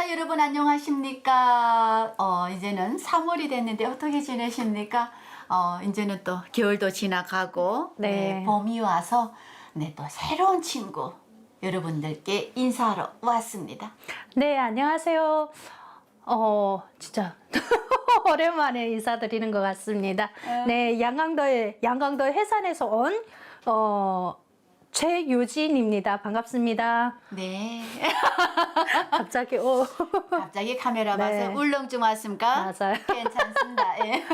시청자 여러분 안녕하십니까? 이제는 3월이 됐는데 어떻게 지내십니까? 이제는 또 겨울도 지나가고 네. 봄이 와서 또 새로운 친구 여러분들께 인사하러 왔습니다. 네, 안녕하세요. 진짜 오랜만에 인사드리는 것 같습니다. 네, 양강도 해산에서 온 최유진입니다. 반갑습니다. 네. 갑자기 갑자기 카메라 봐서 네. 울렁증 왔습니까? 맞아요. 괜찮습니다. 예.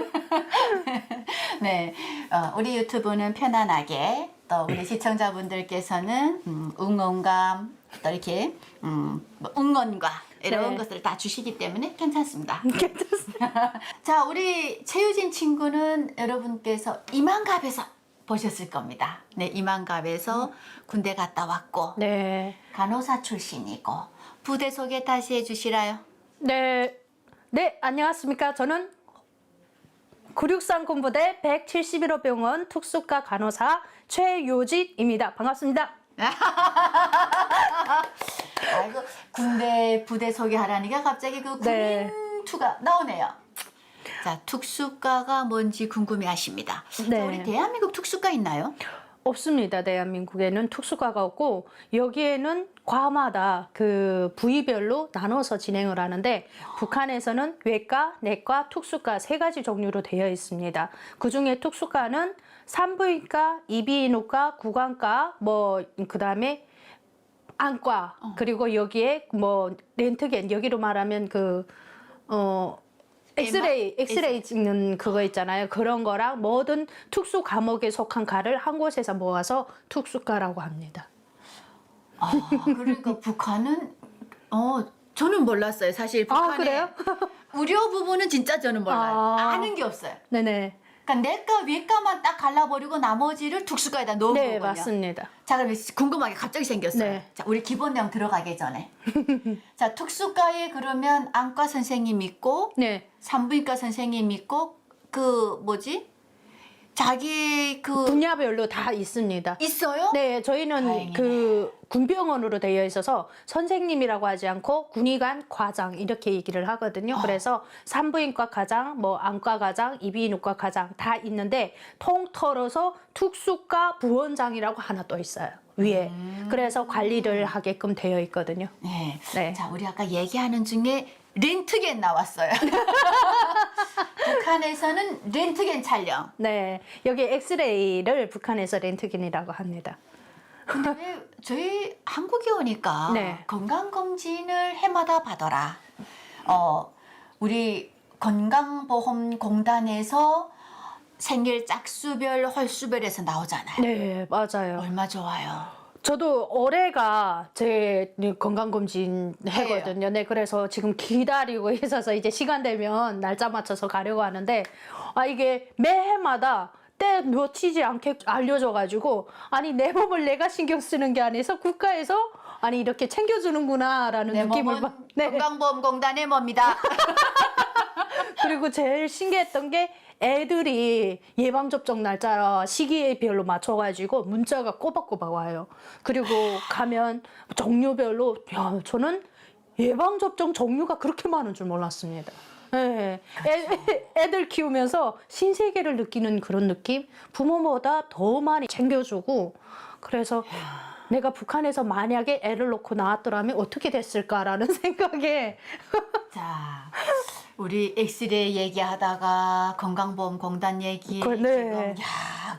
네, 우리 유튜브는 편안하게 또 우리 시청자분들께서는 응원감 또 이렇게 뭐 응원과 이런 네. 것들을 다 주시기 때문에 괜찮습니다. 괜찮습니다. 자, 우리 최유진 친구는 여러분께서 이만갑에서 보셨을 겁니다. 네, 이만갑에서 군대 갔다 왔고 네. 간호사 출신이고 부대 소개 다시 해주시라요. 네, 안녕하십니까. 저는 963 군부대 171호 병원 특수과 간호사 최유진입니다. 반갑습니다. 아이고, 군대 부대 소개하라니까 갑자기 그 네. 군투가 나오네요. 자, 특수과가 뭔지 궁금해하십니다. 네. 자, 우리 대한민국 특수과 있나요? 없습니다. 대한민국에는 특수과가 없고 여기에는 과마다 그 부위별로 나눠서 진행을 하는데 북한에서는 외과, 내과, 특수과 세 가지 종류로 되어 있습니다. 그중에 특수과는 산부인과, 이비인후과, 구강과, 그다음에 안과, 그리고 여기에 렌트겐, 여기로 말하면 엑스레이 찍는 그거 있잖아요. 그런 거랑 모든 특수 과목에 속한 과를 한 곳에서 모아서 특수과라고 합니다. 그러니까 북한은 저는 몰랐어요. 사실 북한의 그래요? 의료 부분은 진짜 저는 몰라요. 아는 게 없어요. 네네. 그러니까 내과, 외과만 딱 갈라버리고 나머지를 특수과에다 넣은 네, 거군요. 맞습니다. 자, 그럼 궁금하게 갑자기 생겼어요. 네. 자, 우리 기본 내용 들어가기 전에. 자, 특수과에 그러면 안과 선생님 있고, 네. 산부인과 선생님 있고, 자기 분야별로 다 있습니다. 있어요? 네, 저희는 다행이네. 그 군병원으로 되어 있어서 선생님이라고 하지 않고 군의관 과장 이렇게 얘기를 하거든요. 그래서 산부인과 과장, 안과 과장, 이비인후과 과장 다 있는데 통틀어서 특수과 부원장이라고 하나 또 있어요. 위에. 그래서 관리를 하게끔 되어 있거든요. 네. 네. 자, 우리 아까 얘기하는 중에 렌트겐 나왔어요. 북한에서는 렌트겐 촬영. 네, 여기 엑스레이를 북한에서 렌트겐이라고 합니다. 근데 왜 저희 한국에 오니까 네. 건강검진을 해마다 받아라. 우리 건강보험공단에서 생일 짝수별, 홀수별에서 나오잖아요. 네, 맞아요. 얼마 좋아요. 저도 올해가 제 건강검진 해거든요. 네, 그래서 지금 기다리고 있어서 이제 시간 되면 날짜 맞춰서 가려고 하는데, 이게 매해마다 때 놓치지 않게 알려줘가지고, 내 몸을 내가 신경 쓰는 게 아니라 국가에서, 이렇게 챙겨주는구나라는 내 느낌을 몸은 네. 건강보험공단의 뭡니다. 그리고 제일 신기했던 게 애들이 예방접종 날짜 시기별로 맞춰가지고 문자가 꼬박꼬박 와요. 그리고 가면 종류별로, 저는 예방접종 종류가 그렇게 많은 줄 몰랐습니다. 네. 애들 키우면서 신세계를 느끼는 그런 느낌? 부모보다 더 많이 챙겨주고, 그래서 내가 북한에서 만약에 애를 놓고 나왔더라면 어떻게 됐을까라는 생각에 자, 우리 엑스레이 얘기하다가 건강보험공단 얘기 네. 지금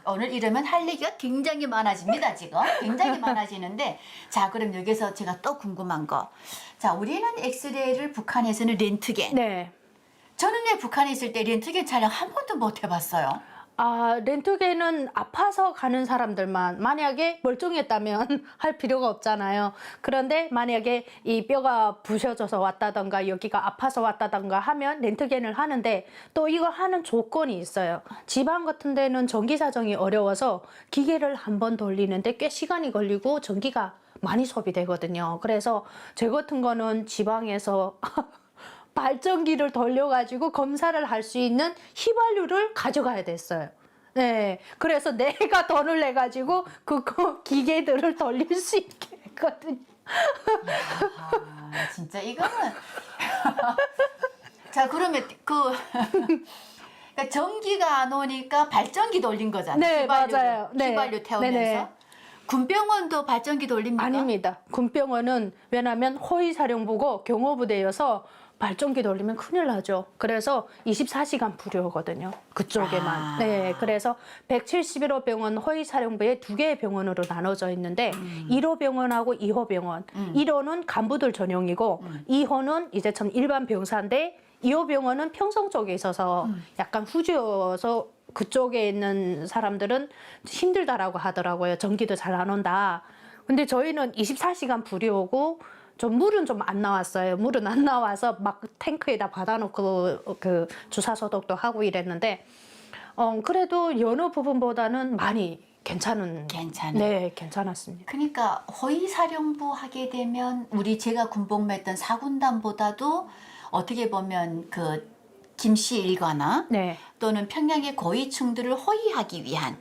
오늘 이러면 할 얘기가 굉장히 많아집니다. 지금 굉장히 많아지는데 자, 그럼 여기서 제가 또 궁금한 거. 자, 우리는 엑스레이를 북한에서는 렌트겐. 네. 저는 왜 북한에 있을 때 렌트겐 촬영 한 번도 못 해봤어요. 렌트겐은 아파서 가는 사람들만, 만약에 멀쩡했다면 할 필요가 없잖아요. 그런데 만약에 이 뼈가 부셔져서 왔다던가 여기가 아파서 왔다던가 하면 렌트겐을 하는데, 또 이거 하는 조건이 있어요. 지방 같은 데는 전기 사정이 어려워서 기계를 한 번 돌리는데 꽤 시간이 걸리고 전기가 많이 소비되거든요. 그래서 제 같은 거는 지방에서 발전기를 돌려가지고 검사를 할 수 있는 휘발유를 가져가야 됐어요. 네, 그래서 내가 돈을 내가지고 그 기계들을 돌릴 수 있게 했거든요. 진짜 이거는 자 그러면 그러니까 전기가 안 오니까 발전기 돌린 거잖아요. 네, 맞아요. 네. 휘발유 태우면서. 네네. 군병원도 발전기 돌립니까? 아닙니다. 군병원은 왜냐하면 호위사령부고 경호부대여서 발전기 돌리면 큰일 나죠. 그래서 24시간 불효거든요. 그쪽에만. 네, 그래서 171호 병원 호위사령부에 2개의 병원으로 나눠져 있는데 1호 병원하고 2호 병원. 1호는 간부들 전용이고 2호는 이제 참 일반 병사인데 2호 병원은 평성 쪽에 있어서 약간 후지여서 그쪽에 있는 사람들은 힘들다라고 하더라고요. 전기도 잘 안 온다. 근데 저희는 24시간 불이 오고 좀 물은 좀 안 나왔어요. 물은 안 나와서 막 탱크에다 받아놓고 그 주사 소독도 하고 이랬는데 그래도 여느 부분보다는 많이 괜찮은. 네, 괜찮았습니다. 그러니까 호위사령부 하게 되면 제가 군복무했던 사군단보다도 어떻게 보면 그 김씨 일가나 네. 또는 평양의 고위층들을 호위하기 위한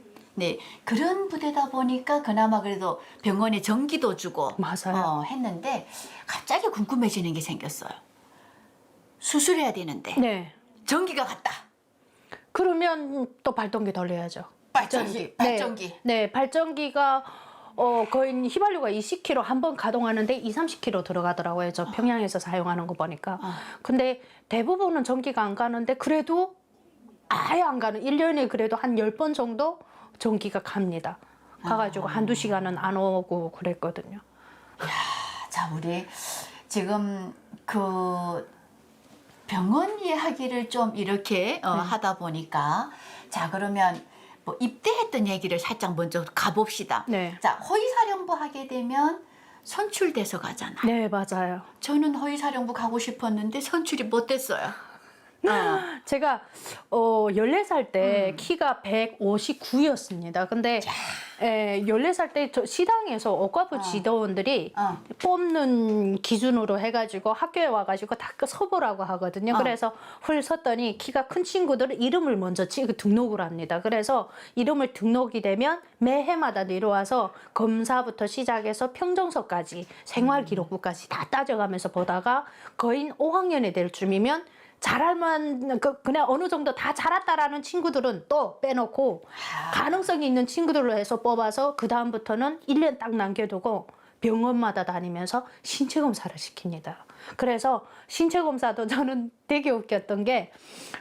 그런 부대다 보니까 그나마 그래도 병원에 전기도 주고 맞아요. 했는데 갑자기 궁금해지는 게 생겼어요. 수술해야 되는데 네. 전기가 갔다. 그러면 또 발전기 돌려야죠. 발전기. 네, 발전기가 거의 휘발유가 20km 한 번 가동하는데 30km 들어가더라고요. 저 평양에서 사용하는 거 보니까. 근데 대부분은 전기가 안 가는데 그래도 아예 안 가는 1년에 그래도 한 10번 정도 전기가 갑니다. 가가지고 한두 시간은 안 오고 그랬거든요. 자, 우리 지금 그 병원 이야기를 좀 이렇게 하다 보니까 자, 그러면 뭐 입대했던 얘기를 살짝 먼저 가봅시다. 네. 자, 호위사령부 하게 되면 선출돼서 가잖아요. 네, 맞아요. 저는 호위사령부 가고 싶었는데 선출이 못 됐어요. 제가 14살 때 키가 159였습니다. 근데 14살 때 저 시당에서 억과부 지도원들이 뽑는 기준으로 해가지고 학교에 와가지고 다 서보라고 하거든요. 그래서 훌 섰더니 키가 큰 친구들은 이름을 먼저 등록을 합니다. 그래서 이름을 등록이 되면 매해마다 내려와서 검사부터 시작해서 평정서까지 생활기록부까지 다 따져가면서 보다가 거의 5학년이 될 쯤이면 잘할만 그냥 어느 정도 다 자랐다라는 친구들은 또 빼놓고 가능성이 있는 친구들로 해서 뽑아서 그 다음부터는 1년 딱 남겨두고 병원마다 다니면서 신체 검사를 시킵니다. 그래서 신체 검사도 저는 되게 웃겼던 게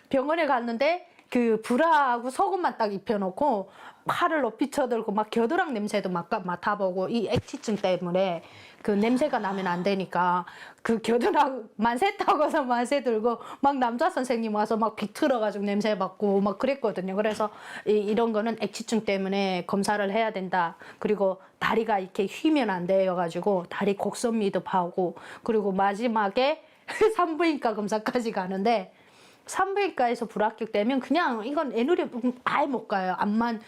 병원에 갔는데 그 브라하고 속옷만 딱 입혀놓고 팔을 높이 쳐들고 막 겨드랑이 냄새도 막 맡아보고 이 액취증 때문에 그 냄새가 나면 안 되니까 그 겨드랑이 만세 타고서 만세 들고 막 남자 선생님 와서 막 비틀어가지고 냄새 맡고 막 그랬거든요. 그래서 이런 거는 액취증 때문에 검사를 해야 된다. 그리고 다리가 이렇게 휘면 안 돼가지고 다리 곡선 미듭하고 그리고 마지막에 산부인과 검사까지 가는데 산부인과에서 불합격되면 그냥 이건 애누리 아예 못 가요. 암만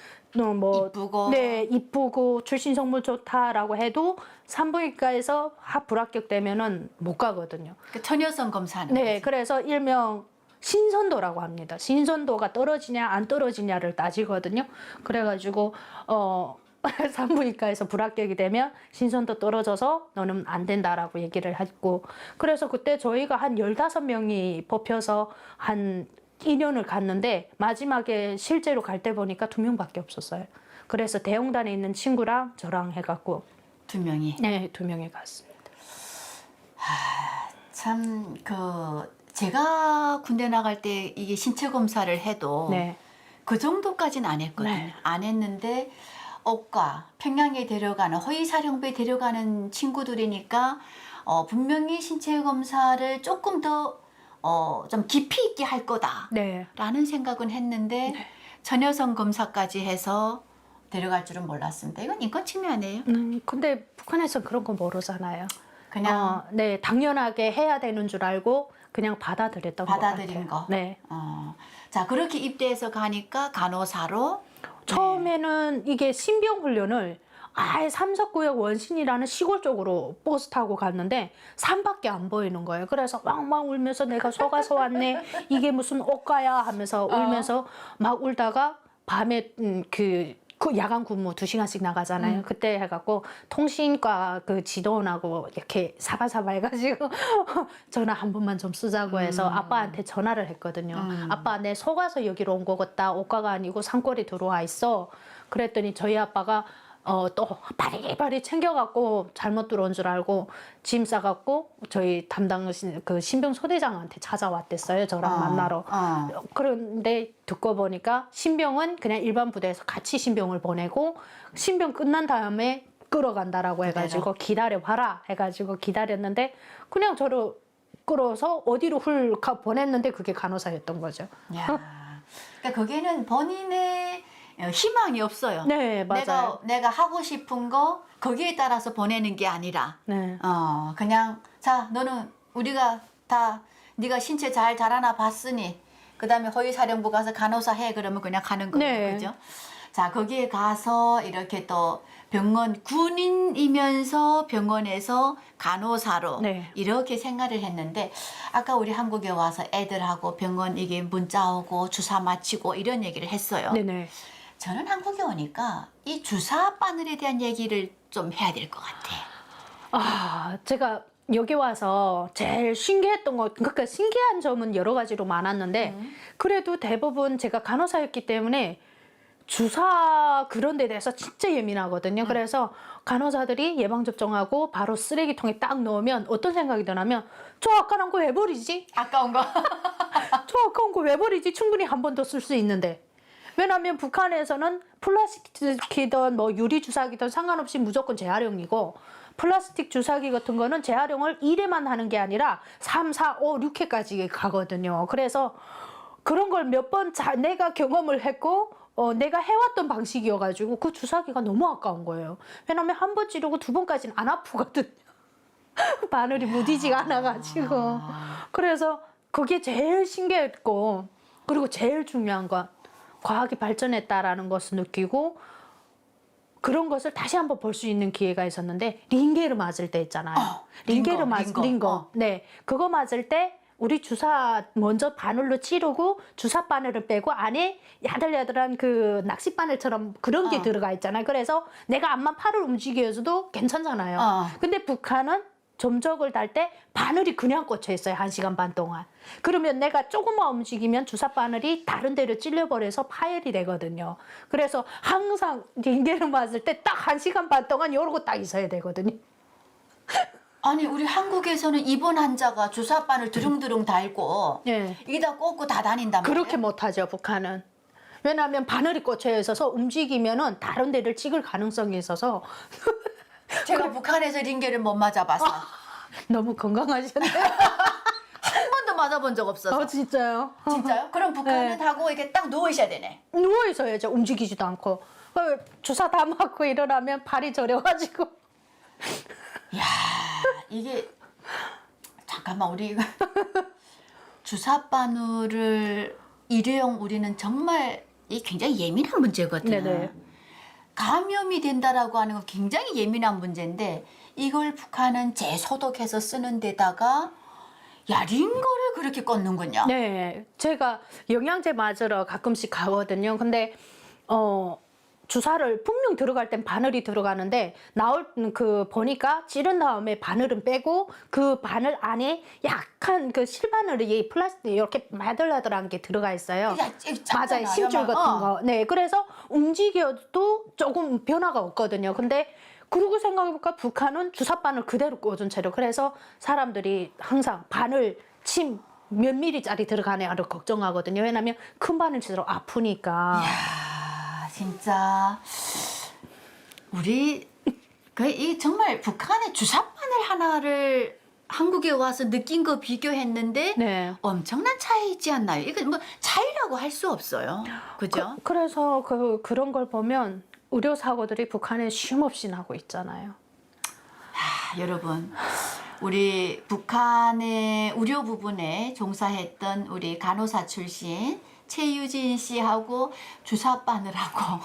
뭐 이쁘고 네 이쁘고 출신 성분 좋다라고 해도 산부인과에서 불합격되면은 못 가거든요. 그 처녀성 검사는 네, 거지. 그래서 일명 신선도라고 합니다. 신선도가 떨어지냐 안 떨어지냐를 따지거든요. 그래가지고 산부인과에서 불합격이 되면 신선도 떨어져서 너는 안 된다라고 얘기를 했고 그래서 그때 저희가 한 15명이 뽑혀서 한 2년을 갔는데 마지막에 실제로 갈 때 보니까 2명밖에 없었어요. 그래서 대형단에 있는 친구랑 저랑 해갖고 2명이. 네, 2명이 갔습니다. 참 제가 군대 나갈 때 이게 신체 검사를 해도 네. 그 정도까지는 안 했거든요. 네. 안 했는데 억과 평양에 데려가는 호위사령부에 데려가는 친구들이니까 분명히 신체 검사를 조금 더 좀 깊이 있게 할 거다라는 네. 생각은 했는데 전여성 검사까지 해서 데려갈 줄은 몰랐습니다. 이건 인권 침해 아니에요? 근데 북한에서는 그런 거 모르잖아요. 그냥 네, 당연하게 해야 되는 줄 알고 그냥 받아들였던 것 받아들인 같아요. 거. 네. 자, 그렇게 입대해서 가니까 간호사로 처음에는 이게 신병 훈련을 아예 삼석구역 원신이라는 시골 쪽으로 버스 타고 갔는데 산밖에 안 보이는 거예요. 그래서 왕왕 울면서 내가 속아서 왔네. 이게 무슨 옷가야 하면서 울면서 막 울다가 밤에 그 그 야간 근무 2시간씩 나가잖아요. 그때 해갖고 통신과 그 지도원하고 이렇게 사바사바 해가지고 전화 한 번만 좀 쓰자고 해서 아빠한테 전화를 했거든요. 아빠 내 속아서 여기로 온 거겠다. 옷가가 아니고 산골에 들어와 있어. 그랬더니 저희 아빠가 또 바리바리 챙겨갖고 잘못 들어온 줄 알고 짐 싸갖고 저희 담당 그 신병 소대장한테 찾아왔댔어요. 저랑 만나러. 그런데 듣고 보니까 신병은 그냥 일반 부대에서 같이 신병을 보내고 신병 끝난 다음에 끌어간다라고 해가지고 기다려봐라 해가지고 기다렸는데 그냥 저를 끌어서 어디로 보냈는데 그게 간호사였던 거죠. 야, 그러니까 거기는 본인의 희망이 없어요. 네, 맞아요. 내가 하고 싶은 거 거기에 따라서 보내는 게 아니라, 네. 그냥 자 너는 우리가 다 네가 신체 잘 자라나 봤으니 그 다음에 허위사령부 가서 간호사 해 그러면 그냥 가는 거예요, 네. 그죠? 자 거기에 가서 이렇게 또 병원 군인이면서 병원에서 간호사로 네. 이렇게 생활을 했는데 아까 우리 한국에 와서 애들하고 병원 이게 문자 오고 주사 맞히고 이런 얘기를 했어요. 네네. 저는 한국에 오니까 이 주사 바늘에 대한 얘기를 좀 해야 될 것 같아. 아, 제가 여기 와서 제일 신기했던 거, 그러니까 신기한 점은 여러 가지로 많았는데, 그래도 대부분 제가 간호사였기 때문에 주사 그런 데 대해서 진짜 예민하거든요. 그래서 간호사들이 예방접종하고 바로 쓰레기통에 딱 넣으면 어떤 생각이 드냐면, 저 아까운 거 왜 버리지? 아까운 거. 저 아까운 거 왜 버리지? 충분히 한 번 더 쓸 수 있는데. 왜냐하면 북한에서는 플라스틱이든 뭐 유리 주사기든 상관없이 무조건 재활용이고 플라스틱 주사기 같은 거는 재활용을 1회만 하는 게 아니라 3, 4, 5, 6회까지 가거든요. 그래서 그런 걸 몇 번 내가 경험을 했고 내가 해왔던 방식이어가지고 그 주사기가 너무 아까운 거예요. 왜냐하면 한 번 찌르고 2번까지는 안 아프거든요. 바늘이 무디지가 않아가지고. 그래서 그게 제일 신기했고 그리고 제일 중요한 건 과학이 발전했다라는 것을 느끼고 그런 것을 다시 한번 볼 수 있는 기회가 있었는데 링게르 맞을 때 있잖아요. 링게르 링거. 네, 그거 맞을 때 우리 주사 먼저 바늘로 찌르고 주사 바늘을 빼고 안에 야들야들한 그 낚시 바늘처럼 그런 게 들어가 있잖아요. 그래서 내가 암만 팔을 움직여줘도 괜찮잖아요. 근데 북한은 점적을 달 때 바늘이 그냥 꽂혀 있어요. 1시간 반 동안. 그러면 내가 조금만 움직이면 주사 바늘이 다른 데로 찔려버려서 파열이 되거든요. 그래서 항상 링게를 맞을 때 딱 1시간 반 동안 이러고 딱 있어야 되거든요. 아니 우리 한국에서는 입원 환자가 주사 바늘 드릉드릉 달고 네. 이게 다 꽂고 다 다닌단 말이에요. 그렇게 못하죠, 북한은. 왜냐하면 바늘이 꽂혀 있어서 움직이면은 다른 데를 찍을 가능성이 있어서 제가 북한에서 링게를 못 맞아봤어. 너무 건강하셨네. 한 번도 맞아본 적 없어서. 진짜요? 진짜요? 그럼 북한은 네. 하고 이렇게 딱 누워 있어야 되네. 누워 있어야죠. 움직이지도 않고. 주사 다 맞고 일어나면 발이 저려가지고. 야 이게 잠깐만 우리 주사 바늘을 일회용 우리는 정말 이 굉장히 예민한 문제거든. 네네. 감염이 된다라고 하는 건 굉장히 예민한 문제인데 이걸 북한은 재소독해서 쓰는 데다가 야 링거를 그렇게 꽂는군요. 네, 제가 영양제 맞으러 가끔씩 가거든요. 근데 주사를 분명 들어갈 땐 바늘이 들어가는데 나올 그 보니까 찌른 다음에 바늘은 빼고 그 바늘 안에 약한 그 실바늘이 플라스틱 이렇게 마들마들한 게 들어가 있어요. 맞아요, 심줄 같은 거. 네, 그래서 움직여도 조금 변화가 없거든요. 근데 그러고 생각해보니까 북한은 주사 바늘 그대로 꽂은 채로 그래서 사람들이 항상 바늘 침 몇 미리짜리 들어가냐를 걱정하거든요. 왜냐면 큰 바늘 치도록 아프니까. 이야, 진짜 우리 이 정말 북한의 주사 바늘 하나를 한국에 와서 느낀 거 비교했는데 네. 엄청난 차이 있지 않나요? 이건 뭐 차이라고 할 수 없어요. 그죠? 그래서 그런 걸 보면 의료 사고들이 북한에 쉼없이 나고 있잖아요. 여러분 우리 북한의 의료 부분에 종사했던 우리 간호사 출신 최유진 씨하고 주사 바늘하고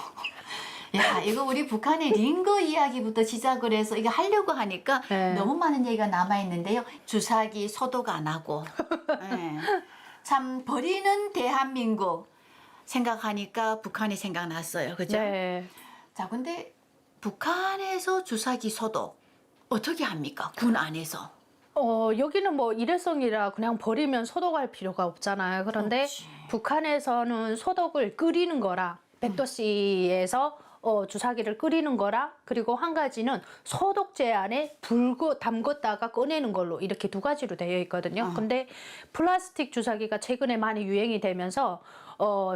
야 이거 우리 북한의 링거 이야기부터 시작을 해서 이거 하려고 하니까 네. 너무 많은 얘기가 남아있는데요. 주사기 소독 안 하고 네. 참 버리는 대한민국 생각하니까 북한이 생각났어요. 그죠? 네. 자, 근데 북한에서 주사기 소독 어떻게 합니까? 군 안에서. 여기는 뭐 일회성이라 그냥 버리면 소독할 필요가 없잖아요. 그런데 그렇지. 북한에서는 소독을 끓이는 거라 100도씨에서 주사기를 끓이는 거라, 그리고 한 가지는 소독제 안에 담궜다가 꺼내는 걸로, 이렇게 두 가지로 되어 있거든요. 근데 플라스틱 주사기가 최근에 많이 유행이 되면서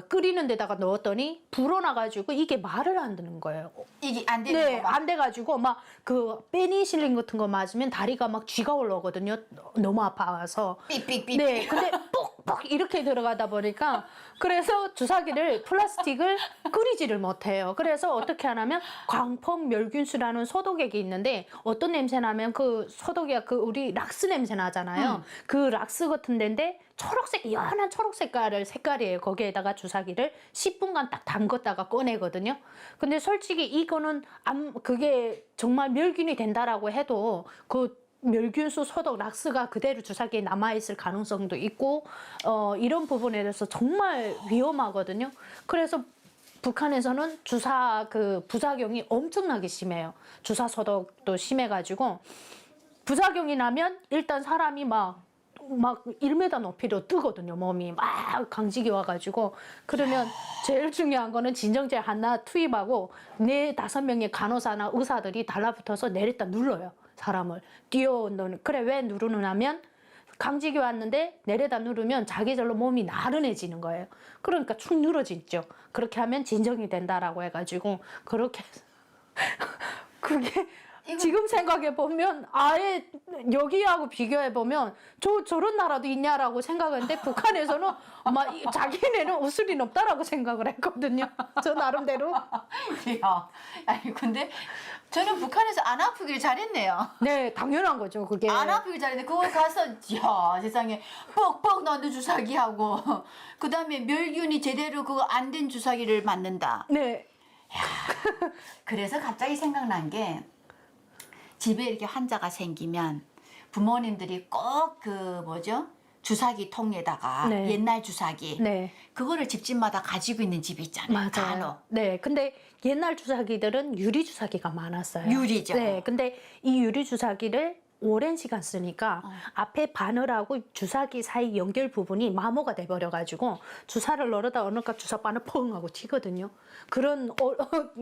끓이는 데다가 넣었더니 불어나가지고 이게 말을 안 듣는 거예요. 이게 안 되는 네, 거 막. 안 돼가지고 막 그 페니실린 같은 거 맞으면 다리가 막 쥐가 올라오거든요. 너무 아파서. 삑삑삑. 네, 근데 뽁뽁 이렇게 들어가다 보니까 그래서 주사기를 플라스틱을 끓이지를 못해요. 그래서 어떻게 하냐면 광폭 멸균수라는 소독액이 있는데, 어떤 냄새 나면 그 소독액, 그 우리 락스 냄새 나잖아요. 그 락스 같은 데인데 초록색, 연한 초록 색깔이에요. 거기에다가 주사기를 10분간 딱 담궜다가 꺼내거든요. 근데 솔직히 이거는 그게 정말 멸균이 된다라고 해도 그 멸균수 소독 락스가 그대로 주사기에 남아있을 가능성도 있고, 이런 부분에 대해서 정말 위험하거든요. 그래서 북한에서는 부작용이 엄청나게 심해요. 주사 소독도 심해가지고, 부작용이 나면 일단 사람이 막 1m 높이로 뜨거든요. 몸이 막 강직이 와가지고. 그러면 제일 중요한 거는 진정제 하나 투입하고 4-5명의 간호사나 의사들이 달라붙어서 내렸다 눌러요. 사람을 뛰어오는. 그래, 왜 누르느냐면 강직이 왔는데 내려다 누르면 자기절로 몸이 나른해지는 거예요. 그러니까 축 늘어지죠. 그렇게 하면 진정이 된다라고 해가지고 그렇게 해서 그게 지금 생각해 보면 아예 여기하고 비교해 보면 저런 나라도 있냐라고 생각했는데, 북한에서는 아마 자기네는 웃을 일 없다라고 생각을 했거든요. 저 나름대로. 야, 아니 근데 저는 북한에서 안 아프길 잘했네요. 네, 당연한 거죠, 그게. 안 아프길 잘했는데 그거 가서 야 세상에 뻑뻑 넣는 주사기 하고 그 다음에 멸균이 제대로 그거 안 된 주사기를 맞는다. 네. 그래서 갑자기 생각난 게, 집에 이렇게 환자가 생기면 부모님들이 꼭 주사기 통에다가 네. 옛날 주사기 네. 그거를 집집마다 가지고 있는 집이 있잖아요. 간혹. 맞아요. 네, 근데 옛날 주사기들은 유리 주사기가 많았어요. 유리죠. 네, 근데 이 유리 주사기를 오랜 시간 쓰니까 앞에 바늘하고 주사기 사이 연결 부분이 마모가 돼버려가지고 주사를 넣으다 어느까 주사바늘 펑 하고 튀거든요.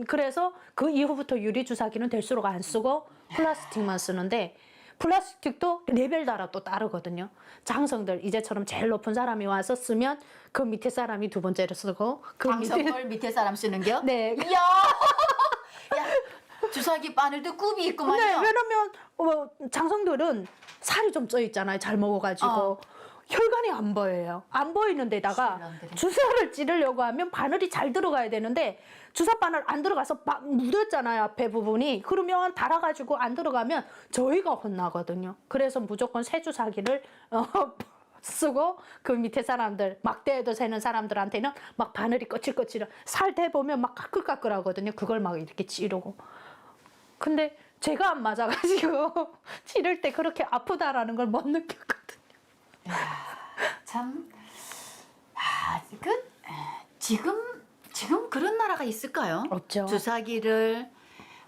그래서 그 이후부터 유리 주사기는 될수록 안 쓰고 플라스틱만 쓰는데, 플라스틱도 레벨 따라 또 다르거든요. 장성들 이제처럼 제일 높은 사람이 와서 쓰면 그 밑에 사람이 두 번째로 쓰고, 그 장성걸 밑에 사람 쓰는겨? 네. 야, 야, 주사기 바늘도 굽이 있구만요. 네, 왜냐면 장성들은 살이 좀 쪄 있잖아요. 잘 먹어가지고. 혈관이 안 보여요. 안 보이는 데다가 신랑들이. 주사를 찌르려고 하면 바늘이 잘 들어가야 되는데, 주사 바늘 안 들어가서 막 묻었잖아요, 앞에 부분이. 그러면 달아가지고 안 들어가면 저희가 혼나거든요. 그래서 무조건 새 주사기를 쓰고, 그 밑에 사람들, 막대에도 세는 사람들한테는 막 바늘이 거칠거칠, 살 대보면 막 까끌까끌하거든요. 그걸 막 이렇게 찌르고. 근데 제가 안 맞아가지고 찌를 때 그렇게 아프다라는 걸 못 느꼈거든요. 참, 지금 그런 나라가 있을까요? 없죠. 주사기를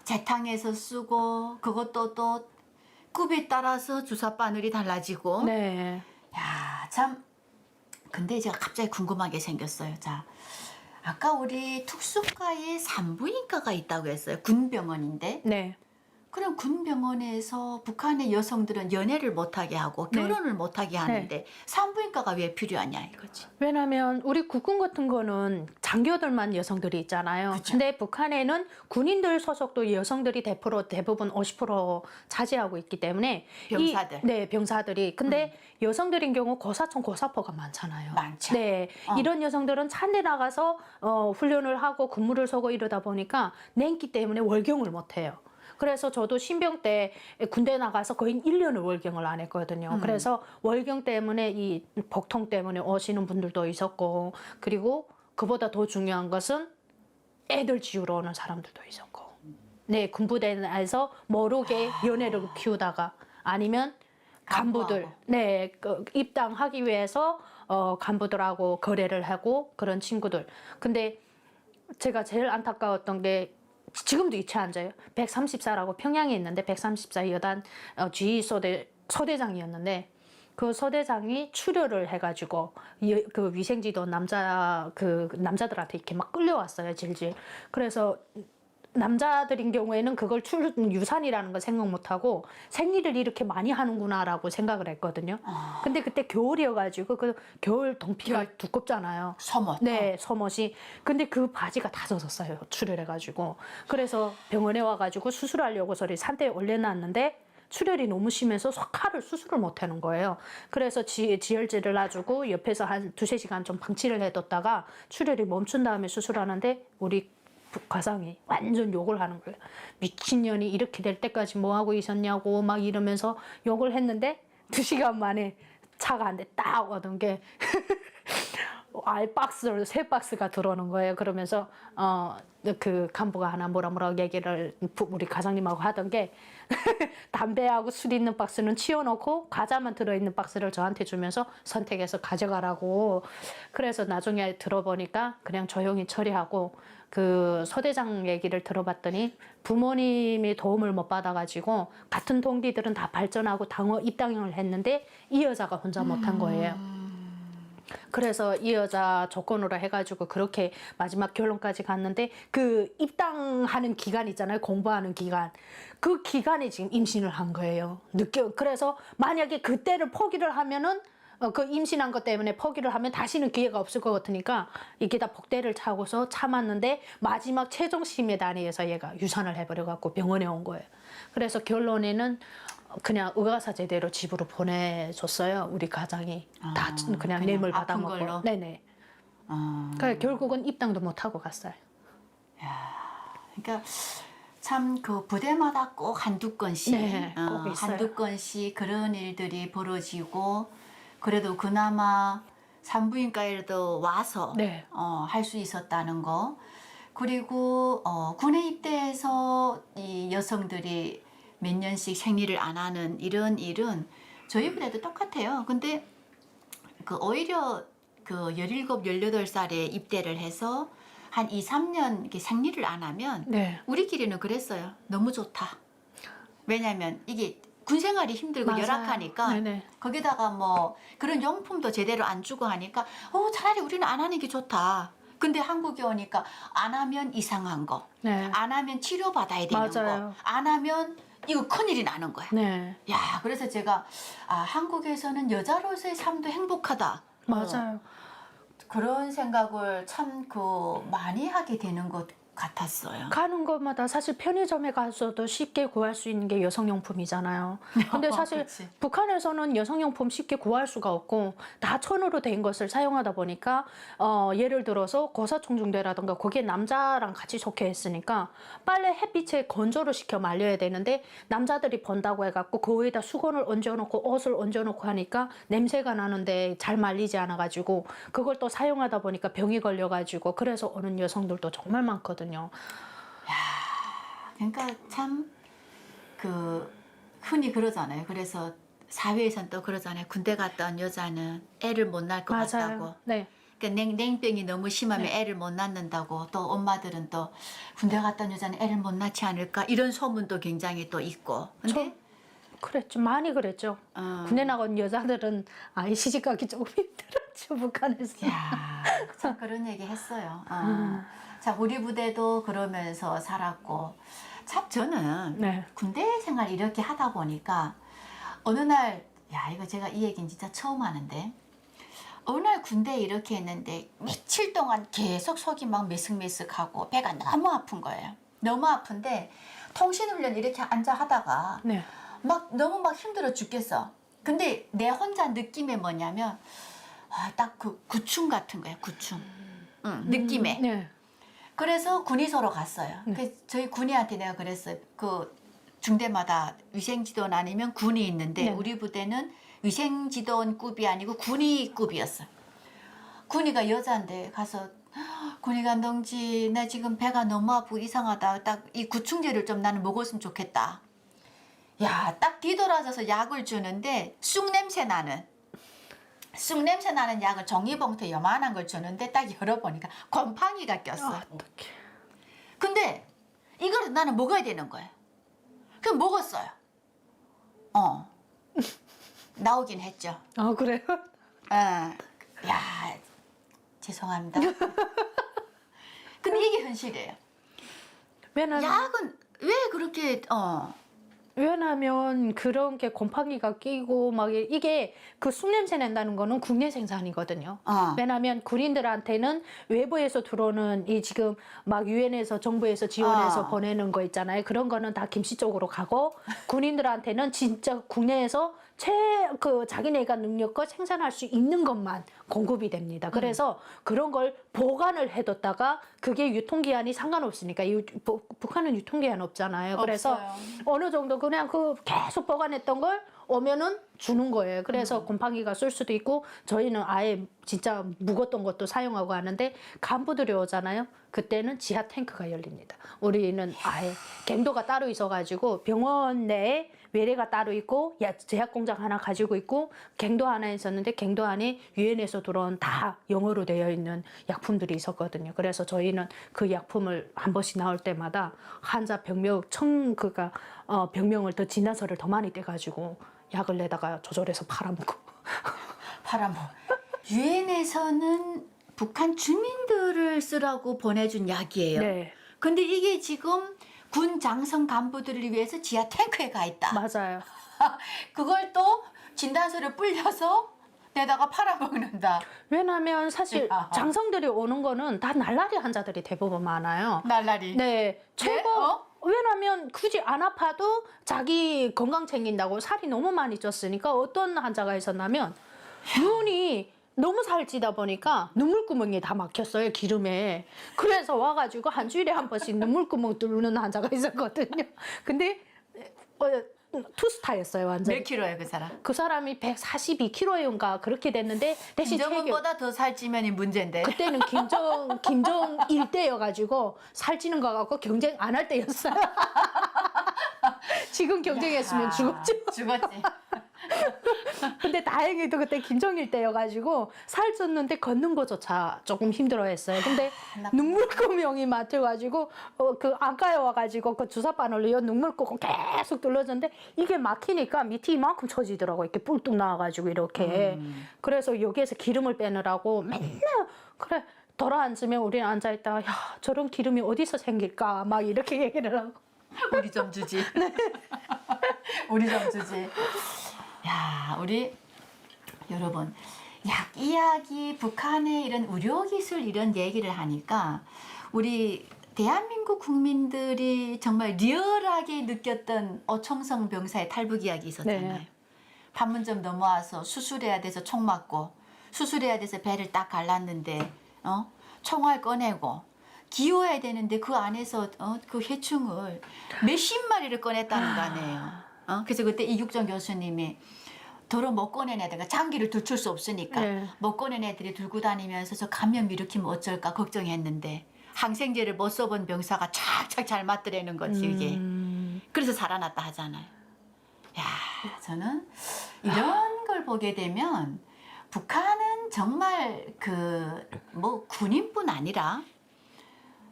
재탕해서 쓰고 그것도 또 급에 따라서 주사 바늘이 달라지고. 네. 야, 참. 근데 제가 갑자기 궁금한 게 생겼어요. 자, 아까 우리 특수과에 산부인과가 있다고 했어요. 군병원인데. 네. 그럼 군병원에서 북한의 여성들은 연애를 못하게 하고 결혼을 못하게 하는데 산부인과가 왜 필요하냐 이거지. 왜냐면 우리 국군 같은 거는 장교들만 여성들이 있잖아요. 그쵸. 근데 북한에는 군인들 소속도 여성들이 대부분 50% 차지하고 있기 때문에 병사들. 네, 병사들이. 근데 여성들인 경우 고사총 고사포가 많잖아요. 많죠. 네, 이런 여성들은 찬데 나가서 훈련을 하고 근무를 서고 이러다 보니까 냉기 때문에 월경을 못 해요. 그래서 저도 신병 때 군대 나가서 거의 1년을 월경을 안 했거든요. 그래서 월경 때문에 이 복통 때문에 오시는 분들도 있었고, 그리고 그보다 더 중요한 것은 애들 지우러 오는 사람들도 있었고, 네, 군부대 내에서 모르게 연애를 키우다가 아니면 간부들, 간부하고. 네, 입당하기 위해서 간부들하고 거래를 하고 그런 친구들. 근데 제가 제일 안타까웠던 게, 지금도 이체 앉아요. 134라고 평양에 있는데 134 여단 G 소대장이었는데 그 소대장이 추려를 해가지고 그 위생지도 남자들한테 이렇게 막 끌려왔어요, 질질. 그래서 남자들인 경우에는 그걸 유산이라는 걸 생각 못하고 생리를 이렇게 많이 하는구나라고 생각을 했거든요. 근데 그때 겨울이어가지고 그 겨울 동피가 두껍잖아요. 소못. 네, 소못이. 근데 그 바지가 다 젖었어요, 출혈해가지고. 그래서 병원에 와가지고 수술하려고 소리 산대에 올려놨는데 출혈이 너무 심해서 칼을 수술을 못 하는 거예요. 그래서 지혈제를 놔주고 옆에서 한 2~3시간 좀 방치를 해뒀다가 출혈이 멈춘 다음에 수술하는데 우리 과장이 완전 욕을 하는 거예요. 미친년이 이렇게 될 때까지 뭐 하고 있었냐고 막 이러면서 욕을 했는데 2시간 만에 차가 한 대 딱 오던 게 알박스로 3박스가 들어오는 거예요. 그러면서 그 간부가 하나 뭐라 얘기를 우리 과장님하고 하던 게 담배하고 술 있는 박스는 치워놓고 과자만 들어있는 박스를 저한테 주면서 선택해서 가져가라고. 그래서 나중에 들어보니까 그냥 조용히 처리하고 그 소대장 얘기를 들어봤더니 부모님이 도움을 못 받아가지고 같은 동기들은 다 발전하고 입당을 했는데 이 여자가 혼자 못한 거예요. 그래서 이 여자 조건으로 해가지고 그렇게 마지막 결론까지 갔는데 그 입당하는 기간 있잖아요. 공부하는 기간. 그 기간에 지금 임신을 한 거예요. 그래서 만약에 그때를 포기를 하면은 그 임신한 것 때문에 포기를 하면 다시는 기회가 없을 것 같으니까 이게 다 복대를 차고서 참았는데 마지막 최종 심의 단위에서 얘가 유산을 해버려갖고 병원에 온 거예요. 그래서 결론에는 그냥 의가사 제대로 집으로 보내줬어요. 우리 가장이 다 그냥 뇌물 아픈 받아먹고. 걸로? 네네. 그러니까 결국은 입당도 못 하고 갔어요. 그러니까 참 그 부대마다 꼭 한두 건씩, 네, 꼭 있어요. 한두 건씩 그런 일들이 벌어지고 그래도 그나마 산부인과에도 와서 네. 할 수 있었다는 거. 그리고 군에 입대해서 이 여성들이 몇 년씩 생리를 안 하는 이런 일은 저희 부대도 똑같아요. 근데 그 오히려 그 17, 18살에 입대를 해서 한 2~3년 이렇게 생리를 안 하면 네. 우리끼리는 그랬어요. 너무 좋다. 왜냐면 이게 군 생활이 힘들고 맞아요. 열악하니까 네네. 거기다가 뭐 그런 용품도 제대로 안 주고 하니까 차라리 우리는 안 하는 게 좋다. 근데 한국에 오니까 안 하면 이상한 거, 네. 안 하면 치료받아야 되는 맞아요. 거, 안 하면 이거 큰일이 나는 거야. 네. 야, 그래서 제가 한국에서는 여자로서의 삶도 행복하다. 맞아요. 그런 생각을 참 많이 하게 되는 것 같았어요. 가는 것마다 사실 편의점에 가서도 쉽게 구할 수 있는 게 여성용품이잖아요. 근데 사실 그치. 북한에서는 여성용품 쉽게 구할 수가 없고 다 천으로 된 것을 사용하다 보니까 예를 들어서 고사총중대라든가 거기에 남자랑 같이 속해 있으니까 빨래 햇빛에 건조를 시켜 말려야 되는데 남자들이 번다고 해갖고 그 위에다 수건을 얹어놓고 옷을 얹어놓고 하니까 냄새가 나는데 잘 말리지 않아가지고 그걸 또 사용하다 보니까 병이 걸려가지고 그래서 오는 여성들도 정말 많거든요. 그러니까 참 흔히 그러잖아요. 그래서 사회에선 또 그러잖아요. 군대 갔다 온 여자는 애를 못 낳을 것 같다고. 맞아요. 네. 그러니까 냉병이 너무 심하면 애를 못 낳는다고. 또 엄마들은 또 군대 갔다 온 여자는 애를 못 낳지 않을까 이런 소문도 굉장히 또 있고. 근데 그랬죠. 많이 그랬죠. 군대 나간 여자들은 아이 시집가기 조금 힘들었죠. 북한에서. 야, 참 그런 얘기 했어요. 참 우리 부대도 그러면서 살았고. 참 저는 네. 군대 생활 이렇게 하다 보니까 어느 날, 이거 제가 이 얘기는 진짜 처음 하는데 어느 날 군대에 이렇게 했는데 며칠 동안 계속 속이 막 메슥메슥하고 배가 너무 아픈 거예요. 너무 아픈데 통신훈련 이렇게 앉아 하다가 네. 너무 힘들어 죽겠어. 근데 내 혼자 느낌이 뭐냐면 딱 그 구충 같은 거야, 구충. 느낌에. 네. 그래서 군의소로 갔어요. 그래서 저희 군의한테 내가 그랬어요. 그 중대마다 위생지도원 아니면 군이 있는데 네. 우리 부대는 위생지도원급이 아니고 군의급이었어요. 군의가 여자인데 가서 군의관 동지 나 지금 배가 너무 아프고 이상하다. 딱 이 구충제를 좀 나는 먹었으면 좋겠다. 야, 딱 뒤돌아져서 약을 주는데 쑥 냄새 나는 약을 종이봉투에 요만한 걸 주는데 딱 열어보니까 곰팡이가 꼈어. 어떡해. 근데 이거를 나는 먹어야 되는 거예요. 그럼 먹었어요. 나오긴 했죠. 그래요? 야, 죄송합니다. 근데 이게 현실이에요. 왜냐면 약은 왜 그렇게 왜냐면 그런 게 곰팡이가 끼고 막 이게 그 쑥냄새 낸다는 거는 국내 생산이거든요. 왜냐면 군인들한테는 외부에서 들어오는 이 지금 막 유엔에서 정부에서 지원해서 보내는 거 있잖아요. 그런 거는 다 김씨 쪽으로 가고 군인들한테는 진짜 국내에서 자기네가 능력껏 생산할 수 있는 것만 공급이 됩니다. 그래서 그런 걸 보관을 해뒀다가 그게 유통기한이 상관없으니까 북한은 유통기한 없잖아요. 그래서 없어요. 어느 정도 그냥 계속 보관했던 걸 오면은 주는 거예요. 그래서 곰팡이가 쏠 수도 있고 저희는 아예 진짜 묵었던 것도 사용하고 하는데 간부들이 오잖아요. 그때는 지하 탱크가 열립니다. 우리는 아예 갱도가 따로 있어가지고 병원 내에 외래가 따로 있고 제약 공장 하나 가지고 있고 갱도 하나 있었는데 갱도 안에 유엔에서 들어온 다 영어로 되어 있는 약품들이 있었거든요. 그래서 저희는 그 약품을 한 번씩 나올 때마다 환자 병명을 더 진단서를 더 많이 떼가지고 약을 내다가 조절해서 팔아먹고. 유엔에서는 북한 주민들을 쓰라고 보내준 약이에요. 네, 근데 이게 지금 군 장성 간부들을 위해서 지하 탱크에 가 있다. 맞아요. 그걸 또 진단서를 불려서 내다가 팔아먹는다. 왜냐면 사실 야. 장성들이 오는 거는 다 날라리 환자들이 대부분 많아요. 날라리. 네, 최고. 어? 왜냐면 굳이 안 아파도 자기 건강 챙긴다고 살이 너무 많이 쪘으니까 어떤 환자가 있었냐면 눈이 너무 살찌다 보니까 눈물구멍이 다 막혔어요, 기름에. 그래서 와가지고 한 주일에 한 번씩 눈물구멍 뚫는 환자가 있었거든요. 근데 투스타였어요, 완전. 몇 킬로예요, 그 사람? 그 사람이 142kg인가 그렇게 됐는데 대신 김정은보다 더 살찌면이 문제인데. 그때는 김정 일대여가지고 살찌는 거 갖고 경쟁 안 할 때였어요. 지금 경쟁했으면 죽었죠. 죽었지. 근데 다행히도 그때 김정일 때여가지고 살쪘는데 걷는 거조차 조금 힘들어했어요. 근데 눈물구멍이 막혀가지고 그 안과에 와가지고 그 주사바늘로 눈물구멍 계속 뚫어졌는데 이게 막히니까 밑이 이만큼 처지더라고. 이렇게 뿔뚝 나와가지고 이렇게. 그래서 여기에서 기름을 빼느라고 맨날 그래. 돌아앉으면 우리는 앉아있다가 야 저런 기름이 어디서 생길까 막 이렇게 얘기를 하고. 우리 좀 주지. 우리 좀 주지. 야, 우리 여러분, 약 이야기, 북한의 이런 의료기술 이런 얘기를 하니까 우리 대한민국 국민들이 정말 리얼하게 느꼈던 어청성 병사의 탈북 이야기 있었잖아요. 네. 판문점 넘어와서 수술해야 돼서 총 맞고 수술해야 돼서 배를 딱 갈랐는데 총알 꺼내고 기호해야 되는데 그 안에서 그 해충을 몇십 마리를 꺼냈다는 거 아니에요. 그래서 그때 이국정 교수님이 도로 못 꺼낸 애들, 장기를 들출 수 없으니까 네. 못 꺼낸 애들이 들고 다니면서 저 감염 일으키면 어쩔까 걱정했는데 항생제를 못 써본 병사가 착착 잘 맞더라는 거지 이게. 그래서 살아났다 하잖아요. 야, 저는 이런 걸 보게 되면 북한은 정말 뭐 군인뿐 아니라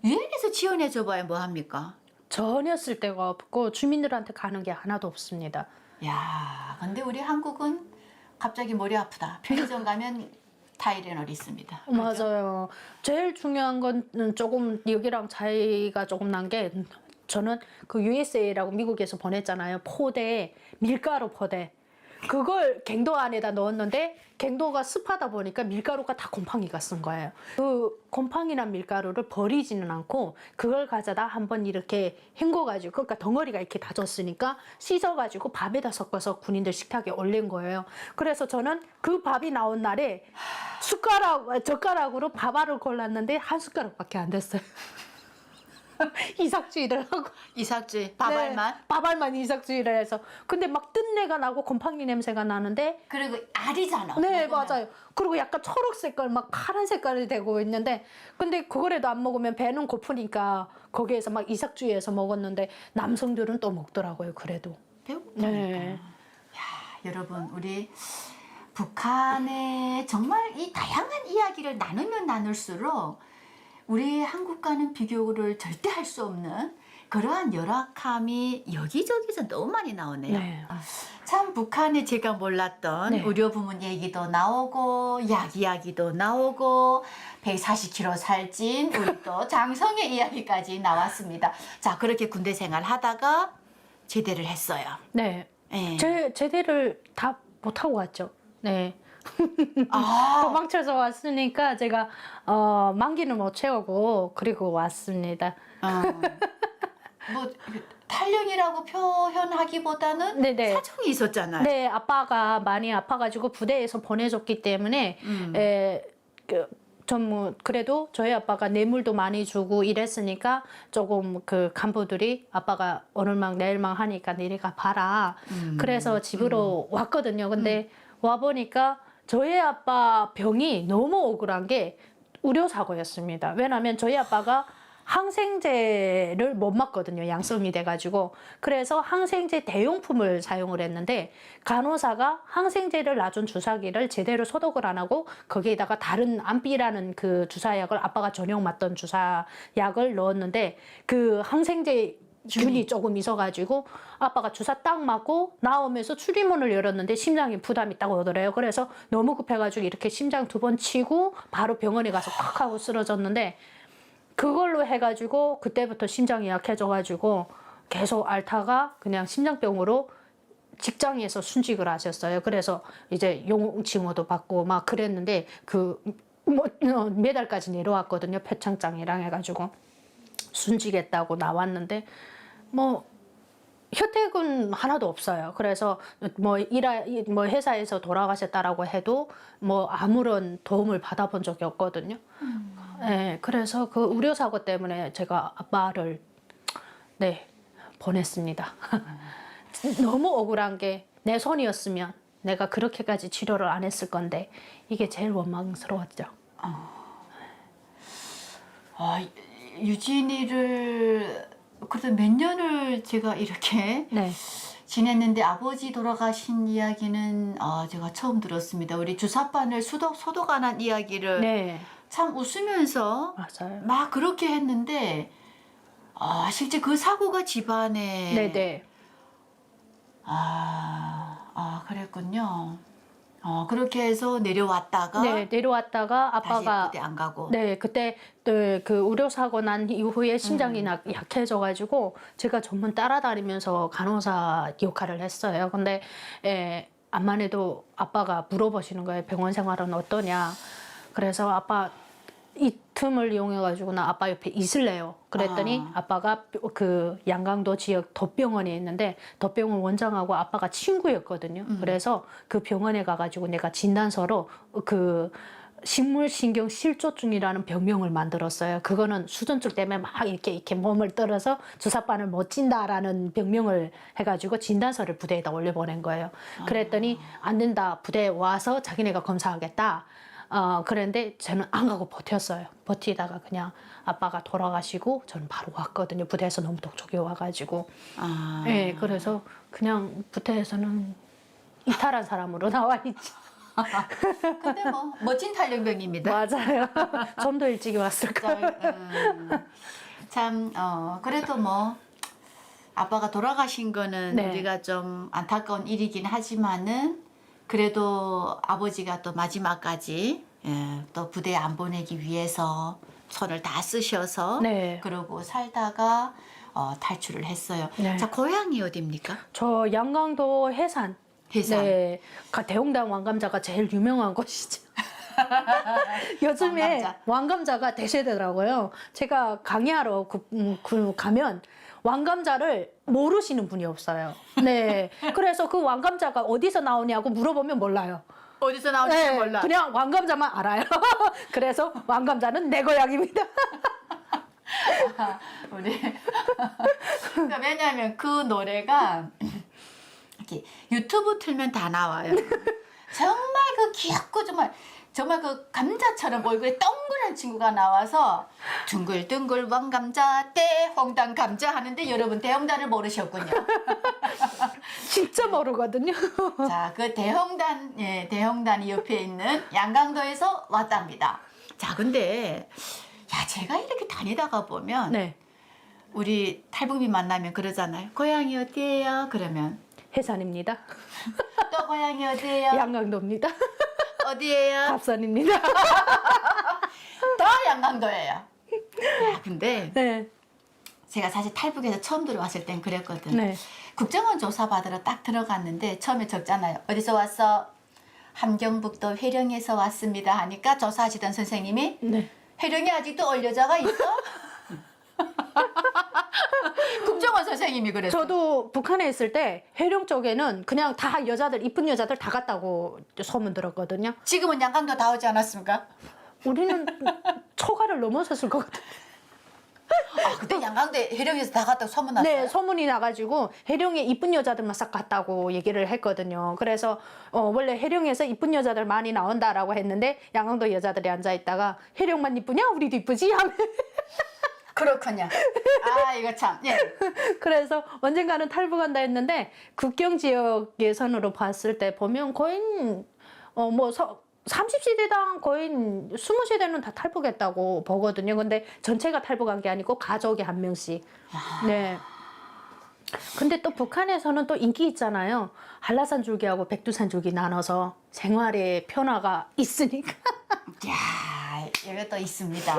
유엔에서 지원해줘 봐야 뭐 합니까? 전혀 쓸 데가 없고 주민들한테 가는 게 하나도 없습니다. 야, 근데 우리 한국은 갑자기 머리 아프다. 편의점 가면 타이레놀 있습니다. 맞아요. 제일 중요한 건 조금 여기랑 차이가 조금 난 게 저는 그 USA라고 미국에서 보냈잖아요. 포대, 밀가루 포대. 그걸 갱도 안에다 넣었는데 갱도가 습하다 보니까 밀가루가 다 곰팡이가 쓴 거예요. 그 곰팡이나 밀가루를 버리지는 않고 그걸 가져다 한번 이렇게 헹궈가지고 그러니까 덩어리가 이렇게 다졌으니까 씻어가지고 밥에다 섞어서 군인들 식탁에 올린 거예요. 그래서 저는 그 밥이 나온 날에 젓가락으로 밥알을 골랐는데 한 숟가락밖에 안 됐어요. 이삭주의를 하고 이삭주의 밥알만. 네, 밥알만 이삭주의를 해서 근데 막 뜬내가 나고 곰팡이 냄새가 나는데 그리고 알이잖아. 네 먹으면. 맞아요. 그리고 약간 초록 색깔 막 파란 색깔이 되고 있는데 근데 그거라도 안 먹으면 배는 고프니까 거기에서 막 이삭주의해서 먹었는데 남성들은 또 먹더라고요. 그래도 배고프니까. 네. 야, 여러분 우리 북한의 정말 이 다양한 이야기를 나누면 나눌수록 우리 한국과는 비교를 절대 할 수 없는 그러한 열악함이 여기저기서 너무 많이 나오네요. 네. 참 북한에 제가 몰랐던 네. 의료 부문 얘기도 나오고 약 이야기도 나오고 140kg 살찐 우리 또 장성의 이야기까지 나왔습니다. 자, 그렇게 군대 생활 하다가 제대를 했어요. 네. 예. 제대를 다 못하고 왔죠. 네. 아, 도망쳐서 왔으니까 제가 만기는 못 채우고 그리고 왔습니다. 뭐 탈령이라고 표현하기보다는 네네. 사정이 있었잖아요. 네, 아빠가 많이 아파가지고 부대에서 보내줬기 때문에 좀 그래도 저희 아빠가 뇌물도 많이 주고 이랬으니까 조금 그 간부들이 아빠가 오늘만 내일만 하니까 내려가 봐라. 그래서 집으로 왔거든요. 근데 와 보니까 저희 아빠 병이 너무 억울한 게 의료사고였습니다. 왜냐하면 저희 아빠가 항생제를 못 맞거든요. 양성이 돼가지고. 그래서 항생제 대용품을 사용을 했는데 간호사가 항생제를 놔준 주사기를 제대로 소독을 안 하고 거기에다가 다른 암비라는 그 주사약을 아빠가 전용 맞던 주사약을 넣었는데 그 항생제 균이 조금 있어가지고 아빠가 주사 딱 맞고 나오면서 출입문을 열었는데 심장에 부담이 딱 오더래요. 그래서 너무 급해가지고 이렇게 심장 2번 치고 바로 병원에 가서 팍 하고 쓰러졌는데 그걸로 해가지고 그때부터 심장이 약해져가지고 계속 앓다가 그냥 심장병으로 직장에서 순직을 하셨어요. 그래서 이제 용칭호도 받고 막 그랬는데 메달까지 내려왔거든요. 표창장이랑 해가지고 순직했다고 나왔는데 뭐 혜택은 하나도 없어요. 그래서 뭐 회사에서 돌아가셨다라고 해도 뭐 아무런 도움을 받아본 적이 없거든요. 네, 그래서 그 의료사고 때문에 제가 아빠를 보냈습니다. 너무 억울한 게 내 손이었으면 내가 그렇게까지 치료를 안 했을 건데 이게 제일 원망스러웠죠. 유진이를 그래도 몇 년을 제가 이렇게 네. 지냈는데 아버지 돌아가신 이야기는 제가 처음 들었습니다. 우리 주사바늘 소독 안 한 이야기를 네, 참 웃으면서 맞아요. 막 그렇게 했는데 실제 그 사고가 집안에 네네. 그랬군요. 그렇게 해서 내려왔다가 네, 내려왔다가 다시 아빠가 부대 안 가고 네, 그때 그 의료사고 난 이후에 심장이 약해져가지고 제가 전문 따라다니면서 간호사 역할을 했어요. 근데 암만 해도 아빠가 물어보시는 거예요. 병원 생활은 어떠냐. 그래서 아빠 이 틈을 이용해가지고 나 아빠 옆에 있을래요. 그랬더니 아빠가 그 양강도 지역 덧병원에 있는데 덧병원 원장하고 아빠가 친구였거든요. 그래서 그 병원에 가가지고 내가 진단서로 그 식물신경 실조증이라는 병명을 만들었어요. 그거는 수전증 때문에 막 이렇게 몸을 떨어서 주사바늘 못 찐다라는 병명을 해가지고 진단서를 부대에다 올려보낸 거예요. 그랬더니 안 된다. 부대에 와서 자기네가 검사하겠다. 그런데 저는 안 가고 버텼어요. 버티다가 그냥 아빠가 돌아가시고 저는 바로 왔거든요. 부대에서 너무 독촉이 와가지고. 네, 그래서 그냥 부대에서는 이탈한 사람으로 나와 있죠. 근데 뭐 멋진 탈영병입니다. 맞아요. 좀 더 일찍 왔을 거예요. 참 그래도 뭐 아빠가 돌아가신 거는 네. 우리가 좀 안타까운 일이긴 하지만은 그래도 아버지가 또 마지막까지 또 부대에 안 보내기 위해서 손을 다 쓰셔서 네. 그러고 살다가 탈출을 했어요. 네. 자, 고향이 어디입니까? 저 양강도 해산. 해산. 네. 대홍당 왕감자가 제일 유명한 곳이죠. 요즘에 왕감자. 왕감자가 대세더라고요. 제가 강의하러 가면 왕감자를 모르시는 분이 없어요. 네. 그래서 그 왕감자가 어디서 나오냐고 물어보면 몰라요. 어디서 나오는지 네, 몰라. 그냥 왕감자만 알아요. 그래서 왕감자는 내 고향입니다. 우리 그러니까 왜냐하면 그 노래가 이렇게 유튜브 틀면 다 나와요. 정말 그 귀엽고 정말 그 감자처럼 얼굴에 동그란 친구가 나와서 둥글둥글 왕감자 대홍단 감자 하는데 여러분 대홍단을 모르셨군요. 진짜 모르거든요. 자, 그 대홍단이 옆에 있는 양강도에서 왔답니다. 자, 근데 제가 이렇게 다니다가 보면 네. 우리 탈북민 만나면 그러잖아요. 고향이 어디예요? 그러면 해산입니다. 또 고향이 어디예요? 양강도입니다. 어디예요? 갑산입니다. 또 양강도예요. 야, 근데 네. 제가 사실 탈북에서 처음 들어왔을 땐 그랬거든. 네. 국정원 조사 받으러 딱 들어갔는데 처음에 적잖아요. 어디서 왔어? 함경북도 회령에서 왔습니다 하니까 조사하시던 선생님이 네. 회령에 아직도 얼여자가 있어? 국정원 선생님이 그랬어요. 저도 북한에 있을 때 해령 쪽에는 그냥 다 여자들 이쁜 여자들 다 갔다고 소문 들었거든요. 지금은 양강도 다 오지 않았습니까? 우리는 초가를 넘어섰을 것 같아요. 아, 그때 양강대 회령에서 다 갔다고 소문났어요? 네, 소문이 나가지고 해령에 이쁜 여자들만 싹 갔다고 얘기를 했거든요. 그래서 원래 해령에서 이쁜 여자들 많이 나온다라고 했는데 양강도 여자들이 앉아 있다가 해령만 이쁘냐? 우리도 이쁘지? 하면 그렇군요. 아, 이거 참. 예. 그래서 언젠가는 탈북한다 했는데 국경 지역 예선으로 봤을 때 보면 거의 30세대당 거의 20세대는 다 탈북했다고 보거든요. 근데 전체가 탈북한 게 아니고 가족이 한 명씩. 네. 근데 또 북한에서는 또 인기 있잖아요. 한라산 줄기하고 백두산 줄기 나눠서 생활의 변화가 있으니까. 야, 이거 또 있습니다.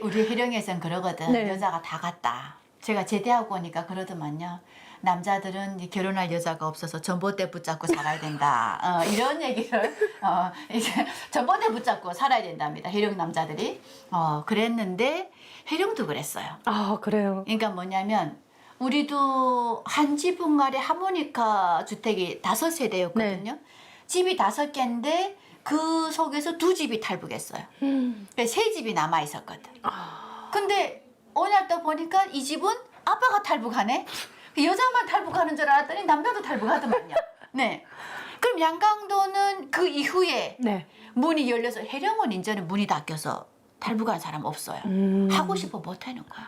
우리 회령에서는 그러거든. 네. 여자가 다 갔다. 제가 제대하고 오니까 그러더만요. 남자들은 이제 결혼할 여자가 없어서 전봇대 붙잡고 살아야 된다. 이런 얘기를 이제 전봇대 붙잡고 살아야 된답니다. 회령 남자들이. 그랬는데 회령도 그랬어요. 아, 그래요. 그러니까 뭐냐면 우리도 한 지붕 아래 하모니카 주택이 5세대였거든요. 집이 5개인데 그 속에서 2집이 탈북했어요. 그래서 3집이 남아 있었거든. 근데 어느 날 또 보니까 이 집은 아빠가 탈북하네. 여자만 탈북하는 줄 알았더니 남자도 탈북하더만요. 네. 그럼 양강도는 그 이후에 네. 문이 열려서 해령은 이제는 문이 닫혀서 탈북한 사람 없어요. 하고 싶어 못 하는 거야.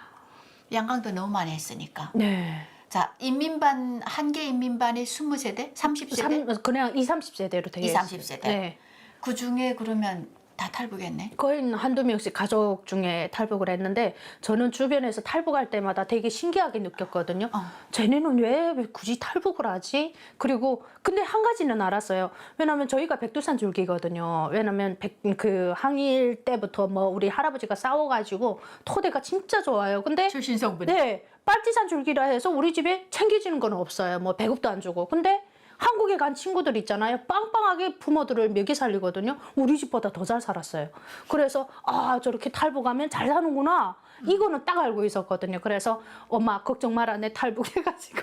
양강도 너무 많이 했으니까. 네. 자, 인민반 한 개 인민반이 20세대, 30세대, 그냥 20, 30세대로 되게 20, 30세대. 네. 그 중에 그러면 다 탈북했네. 거의 한두 명씩 가족 중에 탈북을 했는데 저는 주변에서 탈북할 때마다 되게 신기하게 느꼈거든요. 쟤네는 왜 굳이 탈북을 하지? 그리고 근데 한 가지는 알았어요. 왜냐면 저희가 백두산 줄기거든요. 왜냐면 그 항일 때부터 뭐 우리 할아버지가 싸워가지고 토대가 진짜 좋아요. 근데 출신 성분. 네, 빨치산 줄기라 해서 우리 집에 챙겨지는 건 없어요. 뭐 배급도 안 주고. 근데 한국에 간 친구들 있잖아요. 빵빵하게 부모들을 먹여 살리거든요. 우리 집보다 더 잘 살았어요. 그래서 아, 저렇게 탈북하면 잘 사는구나. 이거는 딱 알고 있었거든요. 그래서 엄마 걱정 마라. 내 탈북해가지고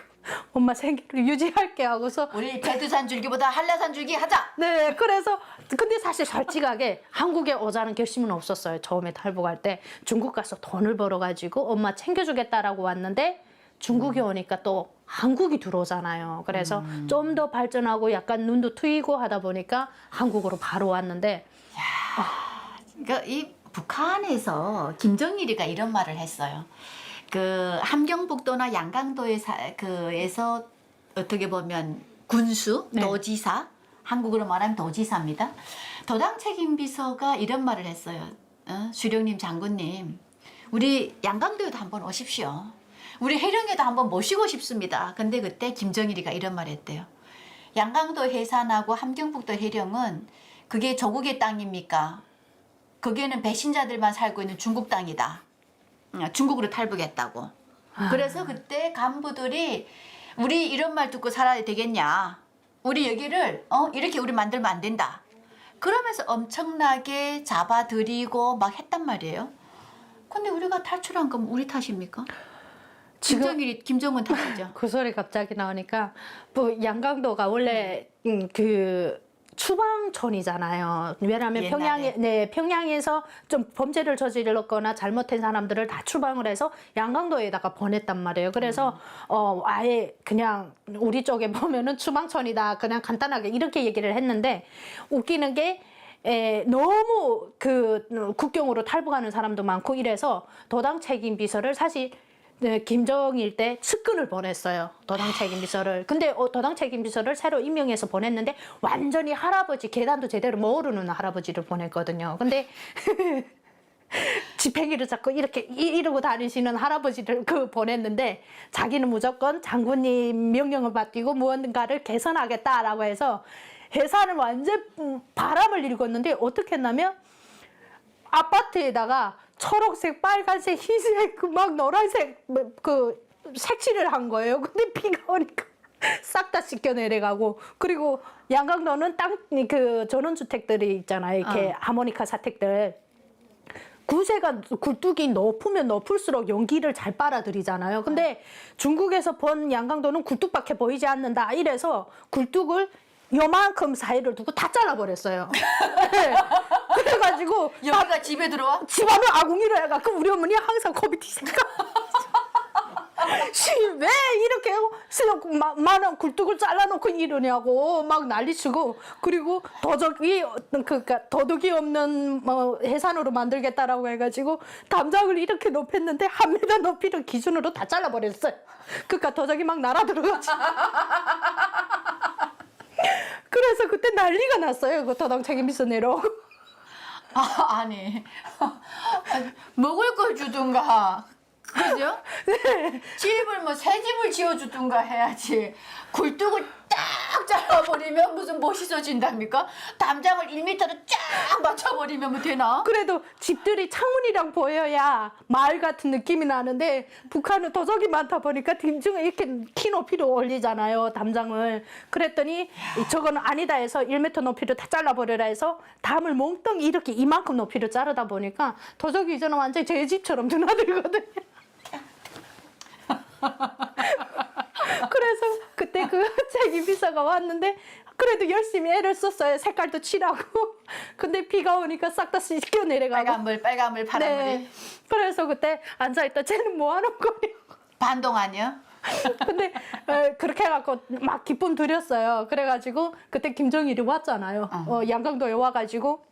엄마 생계를 유지할게 하고서 우리 백두산 줄기보다 한라산 줄기 하자. 네, 그래서 근데 사실 솔직하게 한국에 오자는 결심은 없었어요. 처음에 탈북할 때 중국 가서 돈을 벌어가지고 엄마 챙겨주겠다라고 왔는데 중국에 오니까 또 한국이 들어오잖아요. 그래서 좀 더 발전하고 약간 눈도 트이고 하다 보니까 한국으로 바로 왔는데 그러니까 이 북한에서 김정일이가 이런 말을 했어요. 그 함경북도나 양강도에서 어떻게 보면 군수, 네. 도지사, 한국으로 말하면 도지사입니다. 도당 책임 비서가 이런 말을 했어요. 주령님, 장군님, 우리 양강도에도 한번 오십시오. 우리 해령에도 한번 모시고 싶습니다. 근데 그때 김정일이가 이런 말 했대요. 양강도 해산하고 함경북도 해령은 그게 조국의 땅입니까? 거기에는 배신자들만 살고 있는 중국 땅이다. 중국으로 탈북했다고. 그래서 그때 간부들이 우리 이런 말 듣고 살아야 되겠냐. 우리 여기를 이렇게 우리 만들면 안 된다. 그러면서 엄청나게 잡아들이고 막 했단 말이에요. 근데 우리가 탈출한 건 우리 탓입니까? 김정일이 김정은 탓이죠. 그 소리 갑자기 나오니까 뭐 양강도가 원래 그 추방촌이잖아요. 왜냐하면 옛날에. 평양에서 좀 범죄를 저질렀거나 잘못한 사람들을 다 추방을 해서 양강도에다가 보냈단 말이에요. 그래서 아예 그냥 우리 쪽에 보면은 추방촌이다. 그냥 간단하게 이렇게 얘기를 했는데 웃기는 게 너무 그 국경으로 탈북하는 사람도 많고 이래서 도당 책임 비서를 사실 네, 김정일 때 측근을 보냈어요. 도당 책임 비서를. 근데 도당 책임 비서를 새로 임명해서 보냈는데 완전히 할아버지 계단도 제대로 모르는 할아버지를 보냈거든요. 근데 지팽이를 잡고 이렇게 이러고 다니시는 할아버지를 보냈는데 자기는 무조건 장군님 명령을 받들고 무언가를 개선하겠다라고 해서 해산을 완전 바람을 일궜는데 어떻게 했냐면 아파트에다가 초록색, 빨간색, 흰색, 막 노란색 색칠을 한 거예요. 근데 비가 오니까 싹 다 씻겨 내려가고 그리고 양강도는 땅 전원주택들이 있잖아요. 이렇게 하모니카 사택들. 구세가 굴뚝이 높으면 높을수록 연기를 잘 빨아들이잖아요. 근데 중국에서 본 양강도는 굴뚝밖에 보이지 않는다. 이래서 굴뚝을 요만큼 사이를 두고 다 잘라버렸어요. 네. 그래가지고 여기가 집에 들어와? 집안을 아궁이로 해갖고 우리 어머니 항상 겁이 튀니까 왜 이렇게 많은 굴뚝을 잘라놓고 이러냐고 막 난리치고 그리고 도덕이 없는 해산으로 만들겠다라고 해가지고 담장을 이렇게 높였는데 1m 높이를 기준으로 다 잘라버렸어요. 그러니까 도적이 막 날아들어가지고 그래서 그때 난리가 났어요. 그 도당 책임있어 내려오고. 아니 먹을 걸 주든가 그죠? 네. 집을 뭐 새 집을 지어주든가 해야지 굴뚝을 딱 잘라버리면 무슨 멋있어진답니까? 담장을 1m로 쫙 맞춰버리면 뭐 되나? 그래도 집들이 창문이랑 보여야 마을 같은 느낌이 나는데 북한은 도적이 많다 보니까 등중에 이렇게 키 높이로 올리잖아요. 담장을. 그랬더니 저거는 아니다 해서 1m 높이로 다 잘라버려라 해서 담을 몽땅 이렇게 이만큼 높이로 자르다 보니까 도적이 이제는 완전히 제 집처럼 드나들거든요. 그래서 그때 그 책임비서가 왔는데 그래도 열심히 애를 썼어요. 색깔도 칠하고. 근데 비가 오니까 싹 다 씻겨 내려가고. 빨간물, 파란물이. 네. 그래서 그때 앉아있다 쟤는 뭐 하는 거예요? 반동 아니야? 근데 그렇게 해갖고 막 기쁨 드렸어요. 그래가지고 그때 김정일이 왔잖아요. 양강도에 와가지고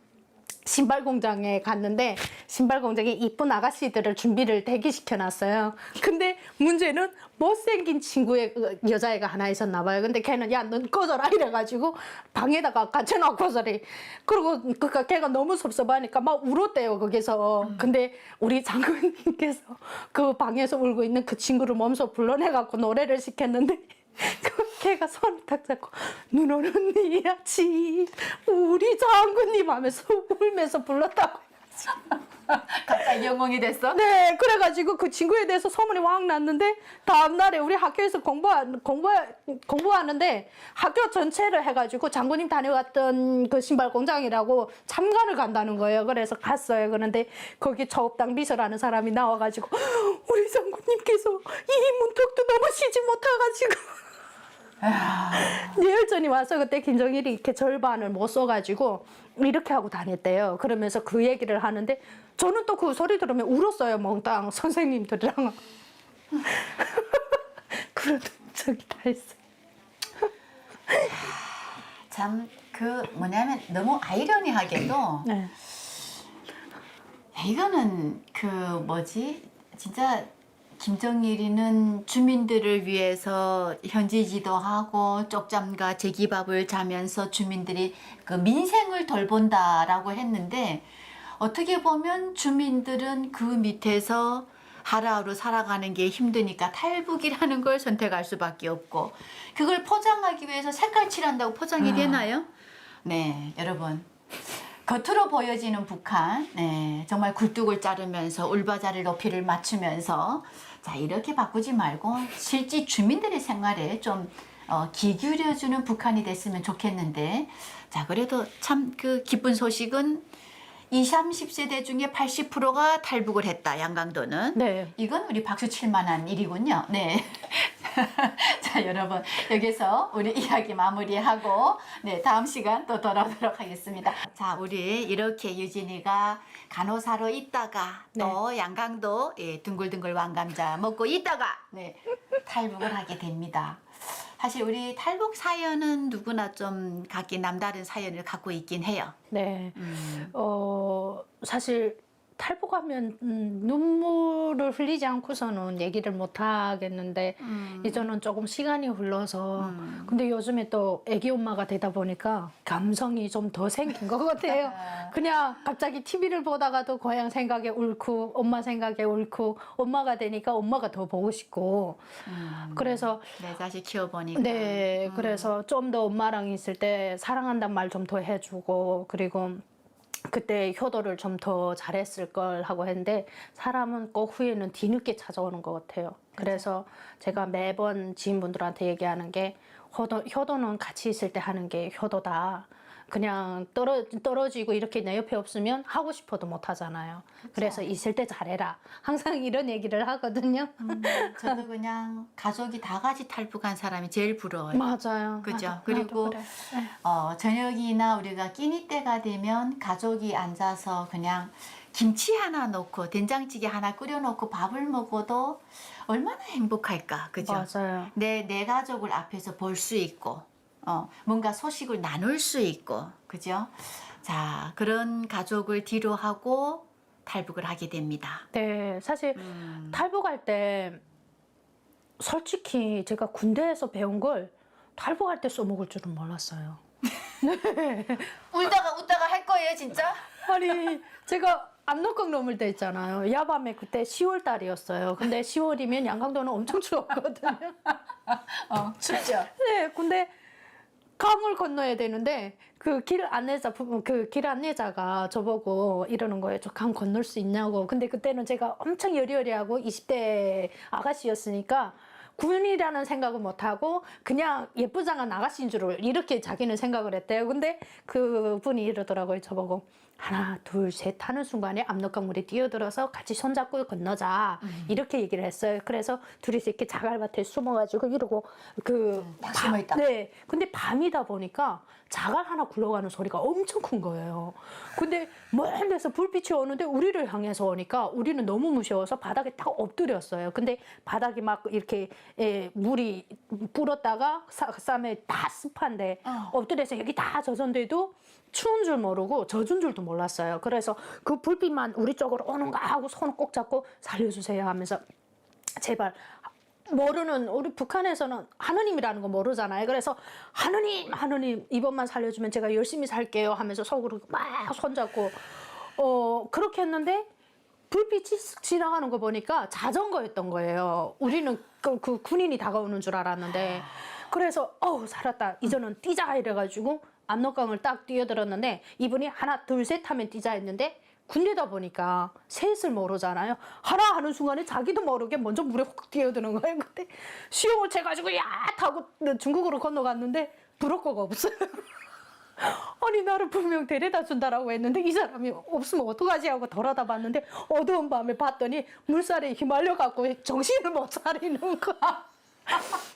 신발 공장에 갔는데 신발 공장에 이쁜 아가씨들을 준비를 대기시켜놨어요. 근데 문제는 못생긴 친구의 여자애가 하나 있었나 봐요. 근데 걔는 야 넌 꺼져라 이래가지고 방에다가 갇혀놓고서리 그리고 걔가 너무 섭섭하니까 막 울었대요 거기서. 근데 우리 장군님께서 그 방에서 울고 있는 그 친구를 몸소 불러내갖고 노래를 시켰는데 걔가 손을 탁 잡고 눈 오는 네 아침 우리 장군님 하면서 울면서 불렀다고. 갑자기 영웅이 됐어? 네, 그래가지고 그 친구에 대해서 소문이 확 났는데 다음날에 우리 학교에서 공부하는데 학교 전체를 해가지고 장군님 다녀갔던 그 신발 공장이라고 참관을 간다는 거예요. 그래서 갔어요. 그런데 거기 조업당 비서라는 사람이 나와가지고 우리 장군님께서 이 문턱도 넘으시지 못해가지고 예열전이 와서 그때 김정일이 이렇게 절반을 못 써가지고 이렇게 하고 다녔대요. 그러면서 그 얘기를 하는데 저는 또 그 소리 들으면 울었어요. 몽땅 선생님들이랑. 그런 적이 다 있어요. 참 뭐냐면 너무 아이러니하게도 네. 이거는 진짜 김정일이는 주민들을 위해서 현지지도 하고 쪽잠과 제기밥을 자면서 주민들이 그 민생을 돌본다라고 했는데 어떻게 보면 주민들은 그 밑에서 하루하루 살아가는 게 힘드니까 탈북이라는 걸 선택할 수밖에 없고 그걸 포장하기 위해서 색깔 칠한다고 포장이 되나요? 네, 여러분. 겉으로 보여지는 북한, 네, 정말 굴뚝을 자르면서 울바자를 높이를 맞추면서 자 이렇게 바꾸지 말고 실제 주민들의 생활에 좀 귀 기울여주는 북한이 됐으면 좋겠는데 자 그래도 참 그 기쁜 소식은 20, 30세대 중에 80%가 탈북을 했다, 양강도는. 네. 이건 우리 박수 칠 만한 일이군요. 네. 자, 여러분. 여기서 우리 이야기 마무리하고, 네, 다음 시간 또 돌아오도록 하겠습니다. 자, 우리 이렇게 유진이가 간호사로 있다가 또 양강도 둥글둥글 왕감자 먹고 있다가, 네, 탈북을 하게 됩니다. 사실 우리 탈북 사연은 누구나 좀 각기 남다른 사연을 갖고 있긴 해요. 네. 사실 탈북하면 눈물을 흘리지 않고서는 얘기를 못 하겠는데 이제는 조금 시간이 흘러서 근데 요즘에 또 애기 엄마가 되다 보니까 감성이 좀 더 생긴 것 같아요. 그냥 갑자기 TV를 보다가도 고향 생각에 옳고 엄마 생각에 옳고 엄마가 되니까 엄마가 더 보고 싶고 그래서 내 자식 키워보니까. 네, 그래서 좀 더 엄마랑 있을 때 사랑한다는 말 좀 더 해주고 그리고 그때 효도를 좀 더 잘했을 걸 하고 했는데 사람은 꼭 후회는 뒤늦게 찾아오는 것 같아요. 그래서 제가 매번 지인분들한테 얘기하는 게 효도는 같이 있을 때 하는 게 효도다. 그냥 떨어지고 이렇게 내 옆에 없으면 하고 싶어도 못 하잖아요. 그래서 있을 때 잘해라. 항상 이런 얘기를 하거든요. 저도 그냥 가족이 다 같이 탈북한 사람이 제일 부러워요. 맞아요. 그죠? 나도 그리고 그래. 네. 저녁이나 우리가 끼니 때가 되면 가족이 앉아서 그냥 김치 하나 넣고 된장찌개 하나 끓여 놓고 밥을 먹어도 얼마나 행복할까. 그죠? 맞아요. 내 가족을 앞에서 볼 수 있고 뭔가 소식을 나눌 수 있고 그죠? 자, 그런 가족을 뒤로 하고 탈북을 하게 됩니다. 네, 사실 탈북할 때 솔직히 제가 군대에서 배운 걸 탈북할 때 써먹을 줄은 몰랐어요. 울다가 웃다가 할 거예요, 진짜? 아니, 제가 압록강 넘을 때 있잖아요. 야밤에 그때 10월 달이었어요. 근데 10월이면 양강도는 엄청 추웠거든요. 춥죠? 네, 근데 강을 건너야 되는데 그 길 안내자가 저보고 이러는 거예요. 저 강 건널 수 있냐고. 근데 그때는 제가 엄청 여리여리하고 20대 아가씨였으니까 군이라는 생각을 못 하고 그냥 예쁘장한 아가씨인 줄 이렇게 자기는 생각을 했대요. 근데 그분이 이러더라고요. 저보고 하나, 둘, 셋 하는 순간에 압록강물에 뛰어들어서 같이 손잡고 건너자. 이렇게 얘기를 했어요. 그래서 둘이서 이렇게 자갈밭에 숨어가지고 이러고 숨어 있다. 네. 근데 밤이다 보니까 자갈 하나 굴러가는 소리가 엄청 큰 거예요. 근데 먼 데서 불빛이 오는데 우리를 향해서 오니까 우리는 너무 무서워서 바닥에 딱 엎드렸어요. 근데 바닥이 막 이렇게 물이 불었다가 쌈에 다 습한데 엎드려서 여기 다 젖은데도 추운 줄 모르고 젖은 줄도 몰랐어요. 그래서 그 불빛만 우리 쪽으로 오는가 하고 손을 꼭 잡고 살려주세요 하면서 제발 모르는 우리 북한에서는 하느님이라는 거 모르잖아요. 그래서 하느님 이번만 살려주면 제가 열심히 살게요 하면서 속으로 막 손잡고 그렇게 했는데 불빛이 쓱 지나가는 거 보니까 자전거였던 거예요. 우리는 그 군인이 다가오는 줄 알았는데 그래서 살았다 이제는 뛰자 이래가지고 압록강을 딱 뛰어들었는데 이분이 하나 둘 셋 하면 뛰자 했는데 군대다 보니까 셋을 모르잖아요. 하나 하는 순간에 자기도 모르게 먼저 물에 훅 뛰어드는 거예요. 근데 수영을 채가지고 야 타고 중국으로 건너갔는데 브로커가 없어요. 아니 나를 분명 데려다 준다라고 했는데 이 사람이 없으면 어떡하지 하고 돌아다 봤는데 어두운 밤에 봤더니 물살에 휘말려 갖고 정신을 못 차리는 거야.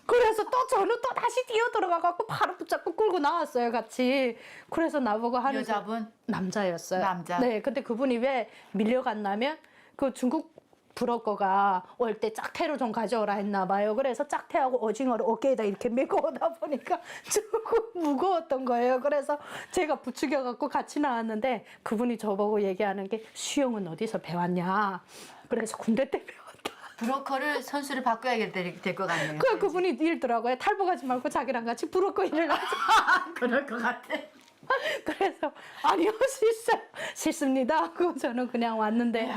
그래서 또 저는 또 다시 뛰어 들어가 갖고 바로 붙잡고 끌고 나왔어요 같이. 그래서 나보고 하는 여자분? 남자였어요. 남자? 네, 근데 그분이 왜 밀려갔냐면 그 중국 브로커가 올 때 짝태로 좀 가져오라 했나 봐요. 그래서 짝태하고 오징어를 어깨에다 이렇게 메고 오다 보니까 조금 무거웠던 거예요. 그래서 제가 부추겨 갖고 같이 나왔는데 그분이 저보고 얘기하는 게 수영은 어디서 배웠냐. 그래서 군대 때 배웠다. 브로커를 선수를 바꿔야 될 것 같네요. 그분이 일더라고요. 탈북하지 말고 자기랑 같이 브로커 일을 하자. 그럴 것 같아. 그래서 아니요 싫습니다 하고 저는 그냥 왔는데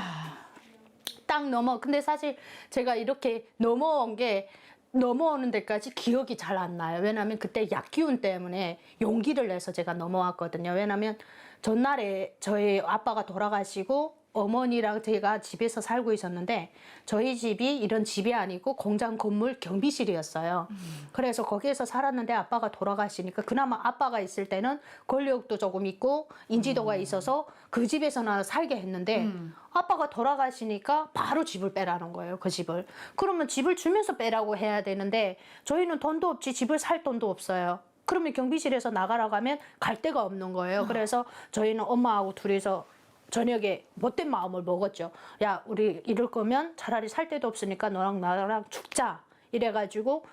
딱 근데 사실 제가 이렇게 넘어오는 데까지 기억이 잘 안 나요. 왜냐면 그때 약기운 때문에 용기를 내서 제가 넘어왔거든요. 왜냐면 전날에 저희 아빠가 돌아가시고 어머니랑 제가 집에서 살고 있었는데 저희 집이 이런 집이 아니고 공장 건물 경비실이었어요. 그래서 거기에서 살았는데 아빠가 돌아가시니까 그나마 아빠가 있을 때는 권력도 조금 있고 인지도가 있어서 그 집에서나 살게 했는데 아빠가 돌아가시니까 바로 집을 빼라는 거예요. 그 집을. 그러면 집을 주면서 빼라고 해야 되는데 저희는 돈도 없지 집을 살 돈도 없어요. 그러면 경비실에서 나가라고 하면 갈 데가 없는 거예요. 그래서 저희는 엄마하고 둘이서 저녁에 못된 마음을 먹었죠. 야, 우리 이럴 거면 차라리 살 데도 없으니까 너랑 나랑 죽자. 이래가지고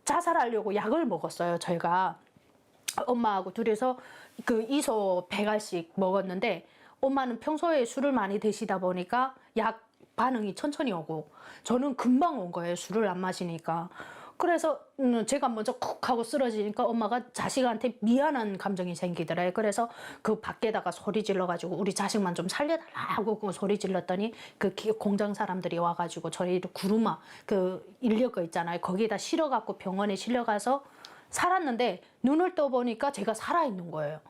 자살하려고 약을 먹었어요, 저희가. 엄마하고 둘이서 그 이소 100알씩 먹었는데 엄마는 평소에 술을 많이 드시다 보니까 약 반응이 천천히 오고 저는 금방 온 거예요. 술을 안 마시니까. 그래서 제가 먼저 쿡 하고 쓰러지니까 엄마가 자식한테 미안한 감정이 생기더래요. 그래서 그 밖에다가 소리 질러가지고 우리 자식만 좀 살려달라고 그 소리 질렀더니 그 공장 사람들이 와가지고 저희를 구루마 그 인력 거 있잖아요. 거기에다 실어갖고 병원에 실려가서 살았는데 눈을 떠보니까 제가 살아있는 거예요.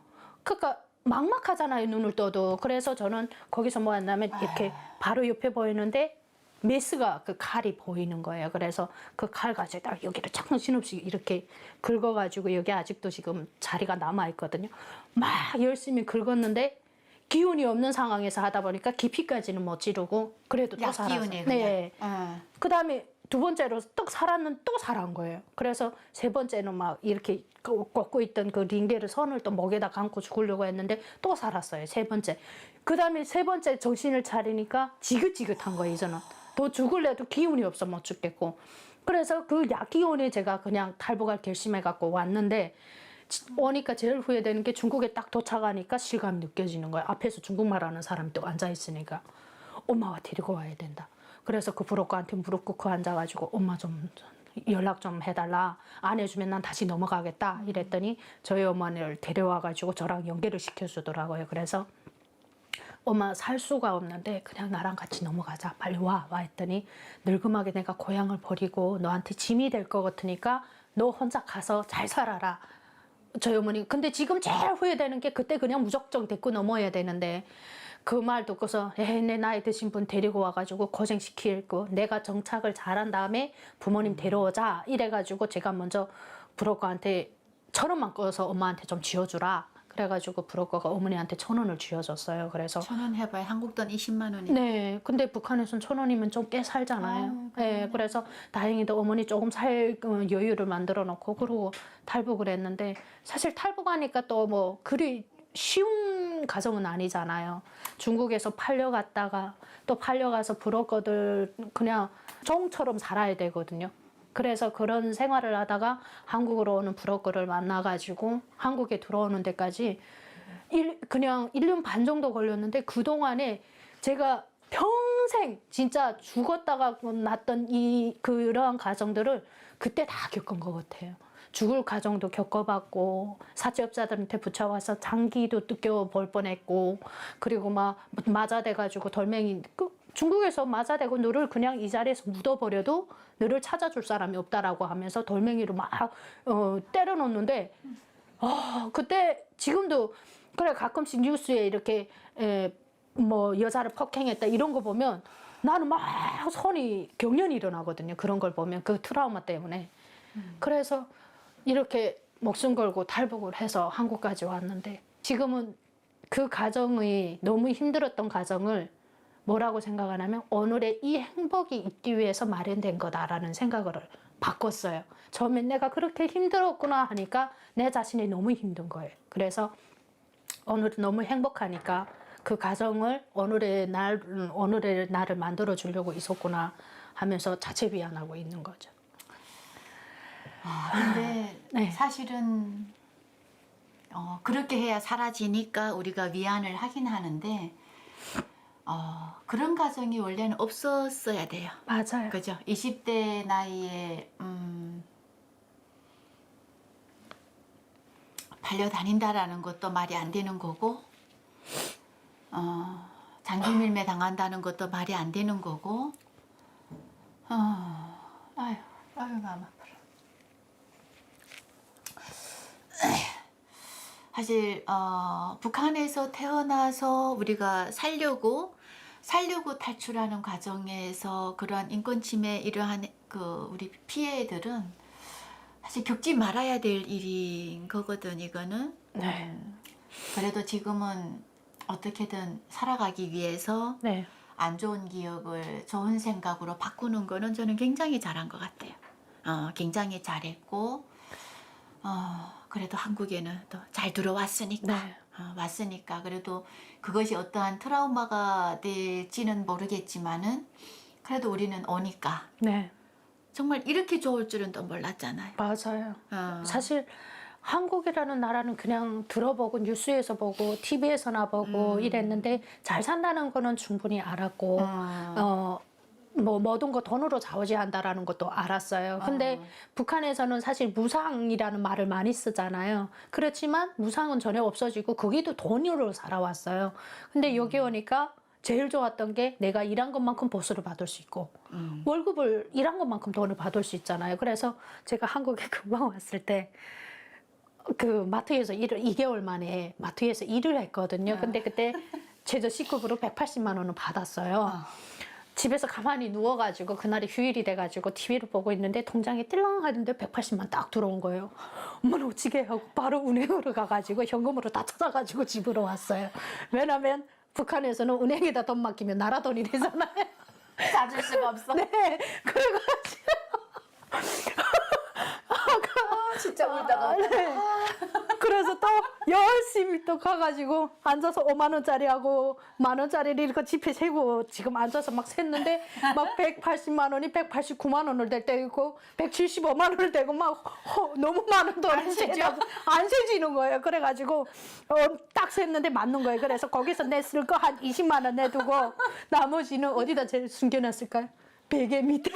그러니까 막막하잖아요. 눈을 떠도. 그래서 저는 거기서 뭐 했냐면 이렇게 바로 옆에 보이는데 메스가 그 칼이 보이는 거예요. 그래서 그 칼 가지고 딱 여기를 정신없이 이렇게 긁어가지고 여기 아직도 지금 자리가 남아있거든요. 막 열심히 긁었는데 기운이 없는 상황에서 하다 보니까 깊이까지는 못 지르고 그래도 또 살았어요. 기운이 네. 그 다음에 두 번째로 또 살은 거예요. 그래서 세 번째는 막 이렇게 꽂고 있던 그 링게를 선을 또 목에다 감고 죽으려고 했는데 또 살았어요. 세 번째. 그 다음에 세 번째 정신을 차리니까 지긋지긋한 거예요. 이제는. 더 죽을래도 기운이 없어 못 죽겠고. 그래서 그 약 기운에 제가 그냥 탈북을 결심해 갖고 왔는데 오니까 제일 후회되는 게 중국에 딱 도착하니까 실감이 느껴지는 거예요. 앞에서 중국말 하는 사람이 또 앉아 있으니까 엄마가 데리고 와야 된다. 그래서 그 브로커한테 무릎 꿇고 앉아가지고 엄마 좀 연락 좀 해달라. 안 해주면 난 다시 넘어가겠다. 이랬더니 저희 어머니를 데려와가지고 저랑 연결을 시켜주더라고요. 그래서 엄마 살 수가 없는데 그냥 나랑 같이 넘어가자. 빨리 와 했더니 늙음하게 내가 고향을 버리고 너한테 짐이 될 것 같으니까 너 혼자 가서 잘 살아라. 저희 어머니 근데 지금 제일 후회되는 게 그때 그냥 무작정 데리고 넘어야 되는데 그 말 듣고서 내 나이 드신 분 데리고 와가지고 고생시키고 내가 정착을 잘한 다음에 부모님 데려오자 이래가지고 제가 먼저 브로커한테 1,000원만 꺼서 엄마한테 좀 쥐어주라. 그래가지고 브로커가 어머니한테 1,000원을 쥐어줬어요. 그래서 1,000원 해봐야 한국 돈 20만 원이. 네, 근데 북한에선 1,000원이면 좀 꽤 살잖아요. 네, 그래서 다행히도 어머니 조금 살 여유를 만들어 놓고 그러고 탈북을 했는데 사실 탈북하니까 또 뭐 그리 쉬운 가정은 아니잖아요. 중국에서 팔려갔다가 또 팔려가서 브로커들 그냥 종처럼 살아야 되거든요. 그래서 그런 생활을 하다가 한국으로 오는 브로커를 만나가지고 한국에 들어오는 데까지 그냥 1년 반 정도 걸렸는데 그동안에 제가 평생 진짜 죽었다가 났던 그러한 가정들을 그때 다 겪은 것 같아요. 죽을 가정도 겪어봤고 사채업자들한테 붙여와서 장기도 뜯겨볼 뻔했고 그리고 막 맞아대가지고 돌멩이 중국에서 맞아대고 너를 그냥 이 자리에서 묻어버려도 너를 찾아줄 사람이 없다라고 하면서 돌멩이로 막 때려놓는데 그때 지금도 그래 가끔씩 뉴스에 이렇게 뭐 여자를 폭행했다 이런 거 보면 나는 막 손이 경련이 일어나거든요. 그런 걸 보면 그 트라우마 때문에. 그래서 이렇게 목숨 걸고 탈북을 해서 한국까지 왔는데 지금은 그 가정이 너무 힘들었던 가정을 뭐라고 생각하냐면 오늘의 이 행복이 있기 위해서 마련된 거다라는 생각을 바꿨어요. 처음엔 내가 그렇게 힘들었구나 하니까 내 자신이 너무 힘든 거예요. 그래서 오늘은 너무 행복하니까 그 가정을 오늘의 나를 만들어 주려고 있었구나 하면서 자체 위안하고 있는 거죠. 근데 네. 사실은 그렇게 해야 사라지니까 우리가 위안을 하긴 하는데 그런 가정이 원래는 없었어야 돼요. 맞아요. 그죠? 20대 나이에 팔려다닌다라는 것도 말이 안 되는 거고 장기 밀매 당한다는 것도 말이 안 되는 거고 아유 마음 아파라. 사실 북한에서 태어나서 우리가 살려고 탈출하는 과정에서 그러한 인권 침해 이러한 그 우리 피해들은 사실 겪지 말아야 될 일인 거거든 이거는. 네. 그래도 지금은 어떻게든 살아가기 위해서 네. 안 좋은 기억을 좋은 생각으로 바꾸는 거는 저는 굉장히 잘한 것 같아요. 굉장히 잘했고 그래도 한국에는 또 잘 들어왔으니까 네. 왔으니까 그래도 그것이 어떠한 트라우마가 될지는 모르겠지만은 그래도 우리는 오니까 네. 정말 이렇게 좋을 줄은 또 몰랐잖아요. 맞아요. 사실 한국이라는 나라는 그냥 들어보고 뉴스에서 보고 TV에서나 보고 이랬는데 잘 산다는 거는 충분히 알았고 뭐 모든 거 돈으로 좌우지한다라는 것도 알았어요. 근데 북한에서는 사실 무상이라는 말을 많이 쓰잖아요. 그렇지만 무상은 전혀 없어지고 거기도 돈으로 살아왔어요. 근데 여기 오니까 제일 좋았던 게 내가 일한 것만큼 보수를 받을 수 있고 월급을 일한 것만큼 돈을 받을 수 있잖아요. 그래서 제가 한국에 금방 왔을 때 그 마트에서 2개월 만에 마트에서 일을 했거든요. 근데 그때 최저 시급으로 180만 원을 받았어요. 집에서 가만히 누워가지고 그날이 휴일이 돼가지고 TV를 보고 있는데 통장에 뜰렁 하는데 180만 딱 들어온 거예요. 엄마는 어찌게 하고 바로 은행으로 가가지고 현금으로 다 찾아가지고 집으로 왔어요. 왜냐면 북한에서는 은행에다 돈 맡기면 나라 돈이 되잖아요. 찾을 수가 없어. 네, 그래가지고 진짜 울다가. 네. 그래서 또 열심히 또 가가지고 앉아서 5만 원짜리하고 1만 원짜리를 이렇게 지폐 세고 지금 앉아서 막 샜는데 막 180만 원이 189만 원을 될 때 있고 175만 원을 되고 막 너무 많은 돈을 세다고 안 세지는 거예요. 그래가지고 딱 샜는데 맞는 거예요. 그래서 거기서 냈을 거 한 20만 원 내두고 나머지는 어디다 제일 숨겨놨을까요? 베개 밑에.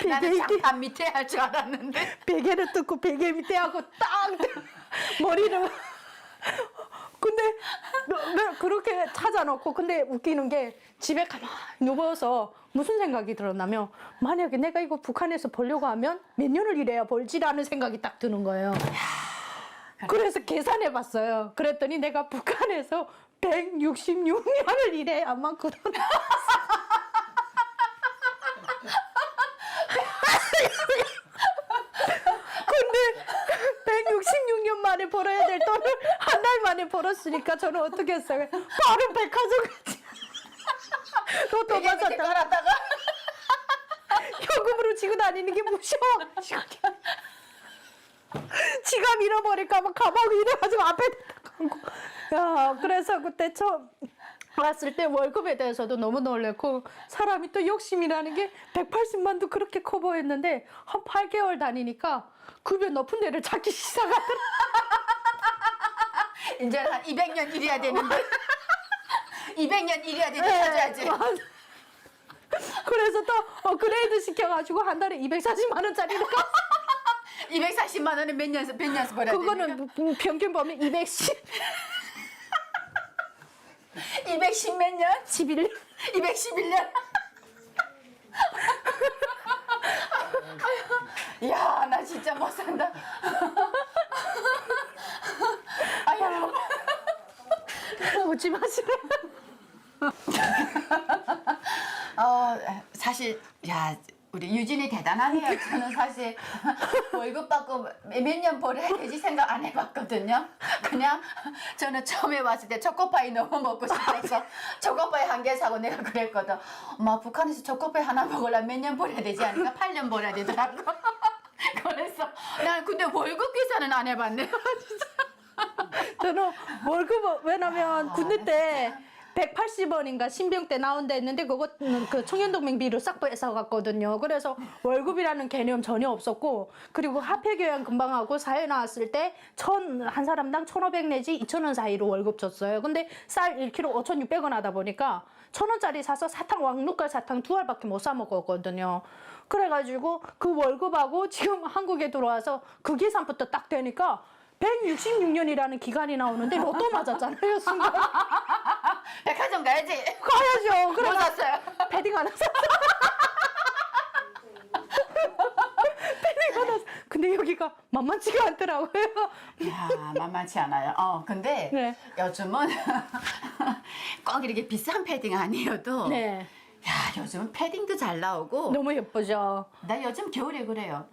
나는 장판 밑에 할 줄 알았는데. 베개를 뜯고 베개 밑에 하고 딱 머리를 근데 그렇게 찾아놓고 근데 웃기는 게 집에 가만히 누워서 무슨 생각이 들었냐면 만약에 내가 이거 북한에서 벌려고 하면 몇 년을 일해야 벌지라는 생각이 딱 드는 거예요. 그래서 계산해 봤어요. 그랬더니 내가 북한에서 166년을 일해야만 그런 근데 166년 만에 벌어야 될 돈을 한 달 만에 벌었으니까 저는 어떻게 했어요? 바로 백화점 갔지. 로또 맞았다가 현금으로 지고 다니는 게 무서워. 지갑 잃어버릴까 봐 가방 잃어가지고 앞에 대고. 야, 그래서 그때 처음 왔을 때 월급에 대해서도 너무 놀랬고 사람이 또 욕심이라는 게 180만도 그렇게 커 보였는데 한 8개월 다니니까 급여 높은 데를 찾기 시작하더라. 이제 한 200년 일해야 되는데. 200년 일해야 되는데 찾아야지. 그래서 또 업그레이드 시켜가지고 한 달에 240만 원짜리를 240만 원은 몇 년서 벌어야 되니까. 그거는 평균 보면 210 210 몇 년? 11년 211년? 야, 나 진짜 못 산다. 아유. 웃지 마시라. 사실, 야, 우리 유진이 대단하네요. 저는 사실 월급 받고 몇 년 벌어야 되지 생각 안 해봤거든요. 그냥 저는 처음에 왔을 때 초코파이 너무 먹고 싶어서 초코파이 한 개 사고 내가 그랬거든. 엄마, 북한에서 초코파이 하나 먹으려면 몇 년 벌어야 되지 않을까? 8년 벌어야 되더라고. 그래서 난 근데 월급 계산은 안 해봤네요. 진짜. 저는 월급 왜냐면 군대 때 180원인가 신병 때 나온다 했는데 그거 그 청년동맹비로 싹 뺏어갔거든요. 그래서 월급이라는 개념 전혀 없었고 그리고 화폐교양 금방 하고 사회 나왔을 때 한 사람당 1,500 내지 2,000원 사이로 월급 줬어요. 근데 쌀 1kg 5,600원 하다 보니까 1,000원짜리 사서 사탕 왕눈깔 사탕 2알밖에 못 사 먹었거든요. 그래가지고 그 월급하고 지금 한국에 들어와서 그 계산부터 딱 되니까 166년이라는 기간이 나오는데 로또 맞았잖아요, 순간. 백화점 가야지. 가야죠. 뭐 샀어요? 패딩 하나 샀어. 패딩 하나 샀어. 근데 여기가 만만치가 않더라고요. 야, 만만치 않아요. 근데 네. 요즘은 꼭 이렇게 비싼 패딩 아니어도 네. 야, 요즘은 패딩도 잘 나오고 너무 예쁘죠. 나 요즘 겨울에 그래요.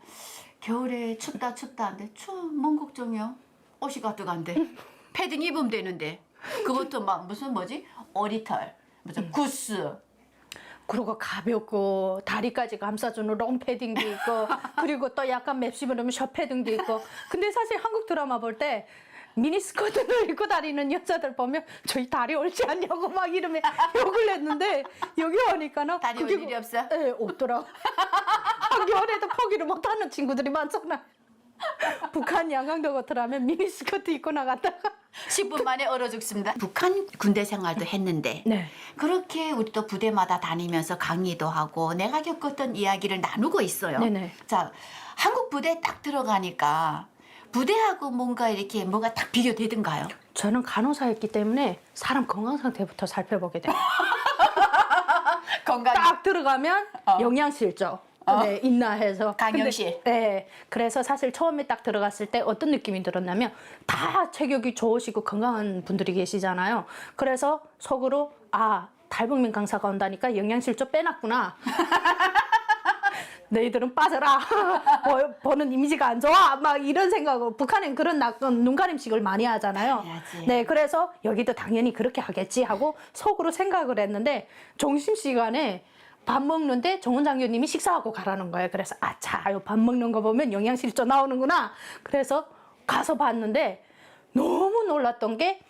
겨울에 춥다 한데 뭔 걱정이요? 옷이 가득한데 패딩 입으면 되는데 그것도 막 무슨 뭐지? 오리털, 무슨 구스. 그리고 가볍고 다리까지 감싸주는 롱 패딩도 있고 그리고 또 약간 맵씹으려면 셔 패딩도 있고 근데 사실 한국 드라마 볼 때 미니스커트를 입고 다니는 여자들 보면 저희 다리 옳지 않냐고 막 이러면 욕을 했는데 여기 오니까는 다리 올 일이 없어? 네, 없더라고. 겨울에도 포기를 못하는 친구들이 많잖아요. 북한 양강도 같으라면 미니스커트 입고 나갔다가 10분 만에 얼어 죽습니다. 북한 군대 생활도 했는데 네. 그렇게 우리 또 부대마다 다니면서 강의도 하고 내가 겪었던 이야기를 나누고 있어요. 네네. 자, 한국 부대 딱 들어가니까 부대하고 뭔가 이렇게 뭐가 딱 비교되던가요? 저는 간호사였기 때문에 사람 건강 상태부터 살펴보게 돼요. 건강 딱 들어가면 영양실조. 네, 있나 해서. 강영실. 근데, 네. 그래서 사실 처음에 딱 들어갔을 때 어떤 느낌이 들었냐면 다 체격이 좋으시고 건강한 분들이 계시잖아요. 그래서 속으로 아, 달봉민 강사가 온다니까 영양실조 빼놨구나. 너희들은 빠져라. 보는 이미지가 안 좋아. 막 이런 생각으로 북한엔 그런 눈가림식을 많이 하잖아요. 해야지. 네, 그래서 여기도 당연히 그렇게 하겠지 하고 속으로 생각을 했는데 점심시간에 밥 먹는데 정원 장교님이 식사하고 가라는 거예요. 그래서 아차, 밥 먹는 거 보면 영양실조 나오는구나. 그래서 가서 봤는데 너무 놀랐던 게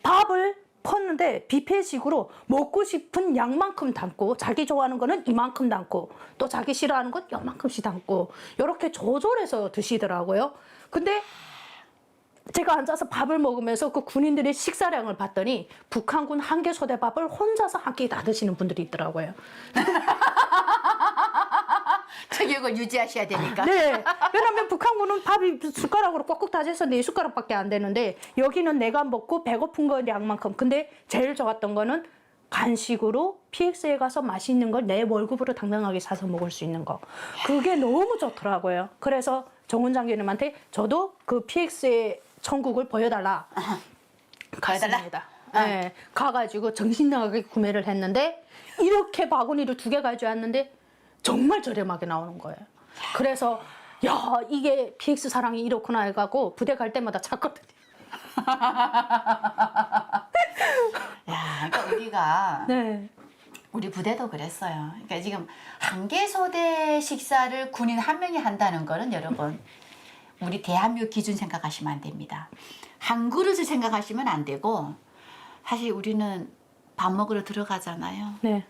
밥을 펐는데 뷔페식으로 먹고 싶은 양만큼 담고 자기 좋아하는 거는 이만큼 담고 또 자기 싫어하는 건 요만큼씩 담고 이렇게 조절해서 드시더라고요. 근데 제가 앉아서 밥을 먹으면서 그 군인들의 식사량을 봤더니 북한군 한 개 소대밥을 혼자서 한 끼 다 드시는 분들이 있더라고요. 체격을 유지하셔야 되니까. 네. 왜냐면 북한군은 밥이 숟가락으로 꼭꼭 다져서 4숟가락밖에 안 되는데 여기는 내가 먹고 배고픈 거 양만큼. 근데 제일 좋았던 거는 간식으로 PX에 가서 맛있는 걸 내 월급으로 당당하게 사서 먹을 수 있는 거. 그게 너무 좋더라고요. 그래서 정훈 장교님한테 저도 그 PX의 천국을 보여달라. 보여달라? 갔습니다. 네. 가가지고 정신 나가게 구매를 했는데 이렇게 바구니를 2개 가져왔는데 정말 저렴하게 나오는 거예요. 그래서 야, 이게 PX 사랑이 이렇구나 해가고 부대 갈 때마다 찾거든요. 야, 그러니까 우리가 네. 우리 부대도 그랬어요. 그러니까 지금 한 개 소대 식사를 군인 한 명이 한다는 거는 여러분 우리 대한민국 기준 생각하시면 안 됩니다. 한 그릇을 생각하시면 안 되고 사실 우리는 밥 먹으러 들어가잖아요. 네.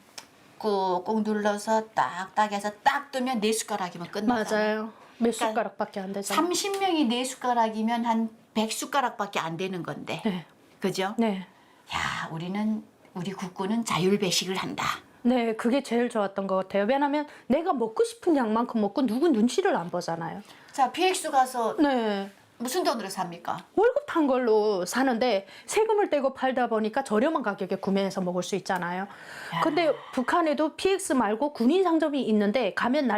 꾹꾹 눌러서 딱딱 해서 딱 뜨면 4숟가락이면 끝나잖아요. 맞아요. 몇 숟가락밖에 안 되잖아요. 30명이 4숟가락이면 한 100숟가락밖에 안 되는 건데. 네. 그죠? 네. 야, 우리 국군은 자율배식을 한다. 네, 그게 제일 좋았던 것 같아요. 왜냐면 내가 먹고 싶은 양만큼 먹고 누구 눈치를 안 보잖아요. 자, PX 가서 네. 무슨 돈으로 삽니까? 월급 탄 걸로 사는데 세금을 떼고 팔다 보니까 저렴한 가격에 구매해서 먹을 수 있잖아요. 근데 북한에도 PX 말고 군인 상점이 있는데 가면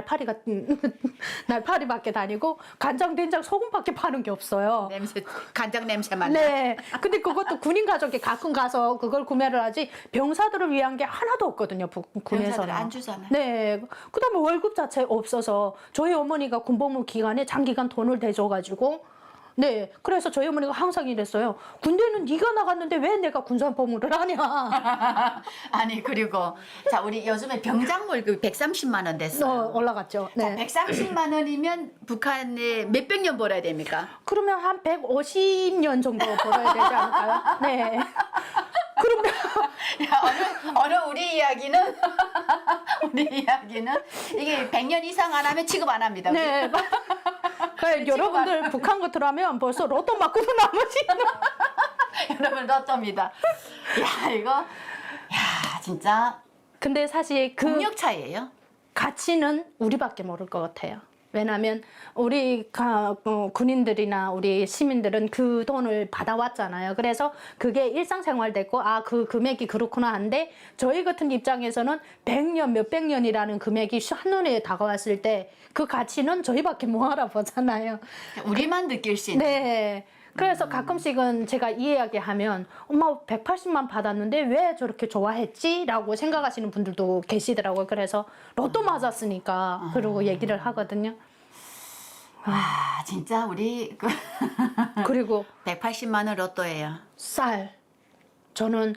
날파리밖에 다니고 간장, 된장, 소금밖에 파는 게 없어요. 냄새, 간장 냄새만 나. 네. 근데 그것도 군인 가족이 가끔 가서 그걸 구매를 하지 병사들을 위한 게 하나도 없거든요. 군에서는. 병사들 안 주잖아요. 네. 그다음에 월급 자체 없어서 저희 어머니가 군복무 기간에 장기간 돈을 대줘가지고 네. 그래서 저희 어머니가 항상 이랬어요. 군대는 네가 나갔는데 왜 내가 군산복무를 하냐. 아니, 그리고 자, 우리 요즘에 병장 월급이 130만 원 됐어요. 올라갔죠. 자, 네. 130만 원이면 북한에 몇백 년 벌어야 됩니까? 그러면 한 150년 정도 벌어야 되지 않을까요? 네. 그러면 야, 어느 우리 이야기는 이게 100년 이상 안 하면 취급 안 합니다. 우리. 네. 그러니까 여러분들 북한 같으라면 벌써 로또 맞고도 남으시는. 여러분 로또입니다. 야, 이거 야, 진짜 근데 사실 그 국력 차이예요. 가치는 우리밖에 모를 것 같아요. 왜냐하면 우리 군인들이나 우리 시민들은 그 돈을 받아왔잖아요. 그래서 그게 일상생활 됐고 아, 그 금액이 그렇구나 한데 저희 같은 입장에서는 100년, 몇백 년이라는 금액이 한눈에 다가왔을 때 그 가치는 저희밖에 못 알아보잖아요. 우리만 느낄 수 있는. 네. 그래서 가끔씩은 제가 이 이야기 하면 엄마 180만 받았는데 왜 저렇게 좋아했지? 라고 생각하시는 분들도 계시더라고요. 그래서 로또 맞았으니까 그러고 얘기를 하거든요. 와, 진짜 우리 그리고 180만 원 로또예요. 쌀. 저는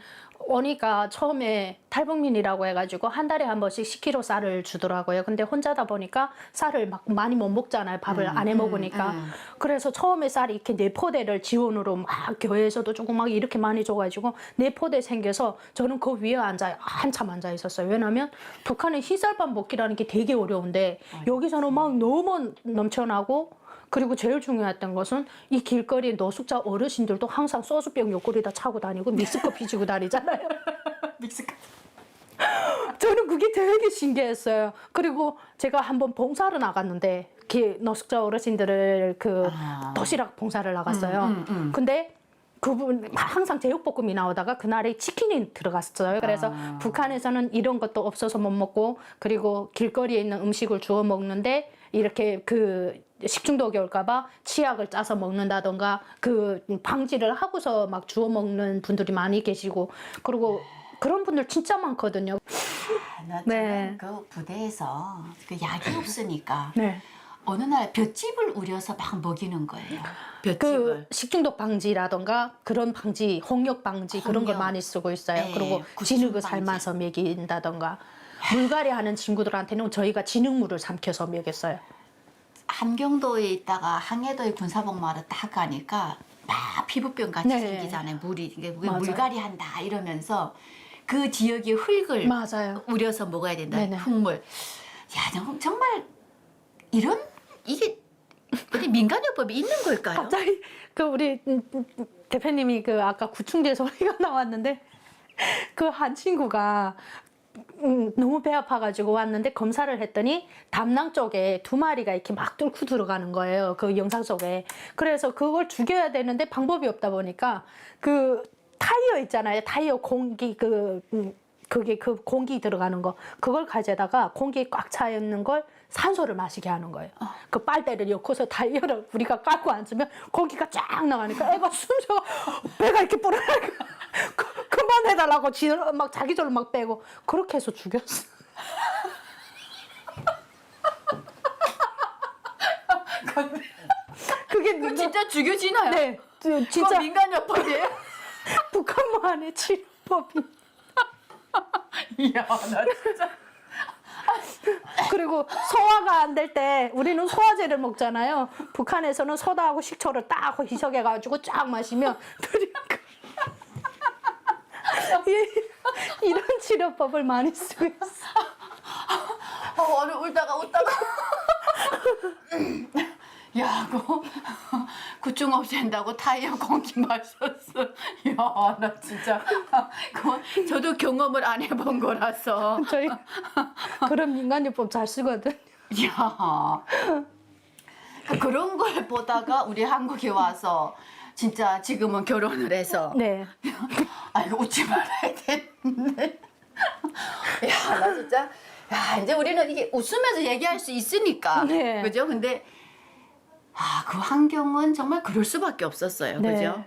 오니까 처음에 탈북민이라고 해가지고 한 달에 한 번씩 10kg 쌀을 주더라고요. 근데 혼자다 보니까 쌀을 막 많이 못 먹잖아요. 밥을 안 해 먹으니까. 그래서 처음에 쌀이 이렇게 4포대를 지원으로 막 교회에서도 조금 막 이렇게 많이 줘가지고 4포대 생겨서 저는 그 위에 한참 앉아 있었어요. 왜냐면 북한의 흰쌀밥 먹기라는 게 되게 어려운데 여기서는 막 너무 넘쳐나고, 그리고 제일 중요했던 것은 이 길거리 노숙자 어르신들도 항상 소주병 옆구리에다 차고 다니고 믹스커피 지고 다니잖아요. 믹스커피. 저는 그게 되게 신기했어요. 그리고 제가 한번 봉사를 나갔는데 노숙자 어르신들을 도시락 봉사를 나갔어요. 근데 그분 항상 제육볶음이 나오다가 그날에 치킨이 들어갔어요. 그래서 북한에서는 이런 것도 없어서 못 먹고, 그리고 길거리에 있는 음식을 주워 먹는데 이렇게 식중독이 올까봐 치약을 짜서 먹는다던가 방지를 하고서 막 주워 먹는 분들이 많이 계시고, 그리고 그런 분들 진짜 많거든요. 네. 그 부대에서 그 약이 없으니까 네. 어느 날 볏짚을 우려서 막 먹이는 거예요. 볏짚을. 식중독 방지라던가 그런 방지, 홍역 방지 그런 걸 많이 쓰고 있어요. 네, 그리고 구충 진흙을 방지. 삶아서 먹인다던가, 물갈이 하는 친구들한테는 저희가 진흙물을 삼켜서 먹였어요. 한경도에 있다가 항해도에 군사복무하러 딱 가니까 막 피부병 같이 네. 생기잖아요. 이게 맞아요. 물갈이 한다 이러면서 그 지역의 흙을 맞아요. 우려서 먹어야 된다. 네네. 흙물. 야, 정말 이게 어디 민간요법이 있는 걸까요? 갑자기 우리 대표님이 아까 구충제 소리가 나왔는데 한 친구가 너무 배 아파가지고 왔는데 검사를 했더니 담낭 쪽에 2마리가 이렇게 막 뚫고 들어가는 거예요. 그 영상 속에. 그래서 그걸 죽여야 되는데 방법이 없다 보니까 타이어 있잖아요. 타이어 공기 그게 공기 들어가는 거, 그걸 가져다가 공기 꽉 차 있는 걸 산소를 마시게 하는 거예요. 그 빨대를 엮어서 타이어를 우리가 깔고 앉으면 공기가 쫙 나가니까 애가 숨쉬어 배가 이렇게 불어나니까 그만해달라고 막 자기절로 막 빼고 그렇게 해서 죽였어. 그거 진짜 죽여지나요? 네, 그거 진짜 민간요법이에요? 북한만의 치료법이. 이야, 나 진짜. 그리고 소화가 안 될 때 우리는 소화제를 먹잖아요. 북한에서는 소다하고 식초를 딱 희석해가지고 쫙 마시면 이런 치료법을 많이 쓰고 있어. 오늘 울다가 야, 구충 없앤다고 타이어 공기 마셨어. 야, 나 진짜 저도 경험을 안 해본 거라서. 저희 그런 민간요법 잘 쓰거든. 야, 그런 걸 보다가 우리 한국에 와서 진짜 지금은 결혼을 해서. 네. 아, 이거 웃지 말아야 되는데. 야, 나 진짜. 야, 이제 우리는 이게 웃으면서 얘기할 수 있으니까. 네. 그죠? 근데 그 환경은 정말 그럴 수밖에 없었어요. 네. 그죠?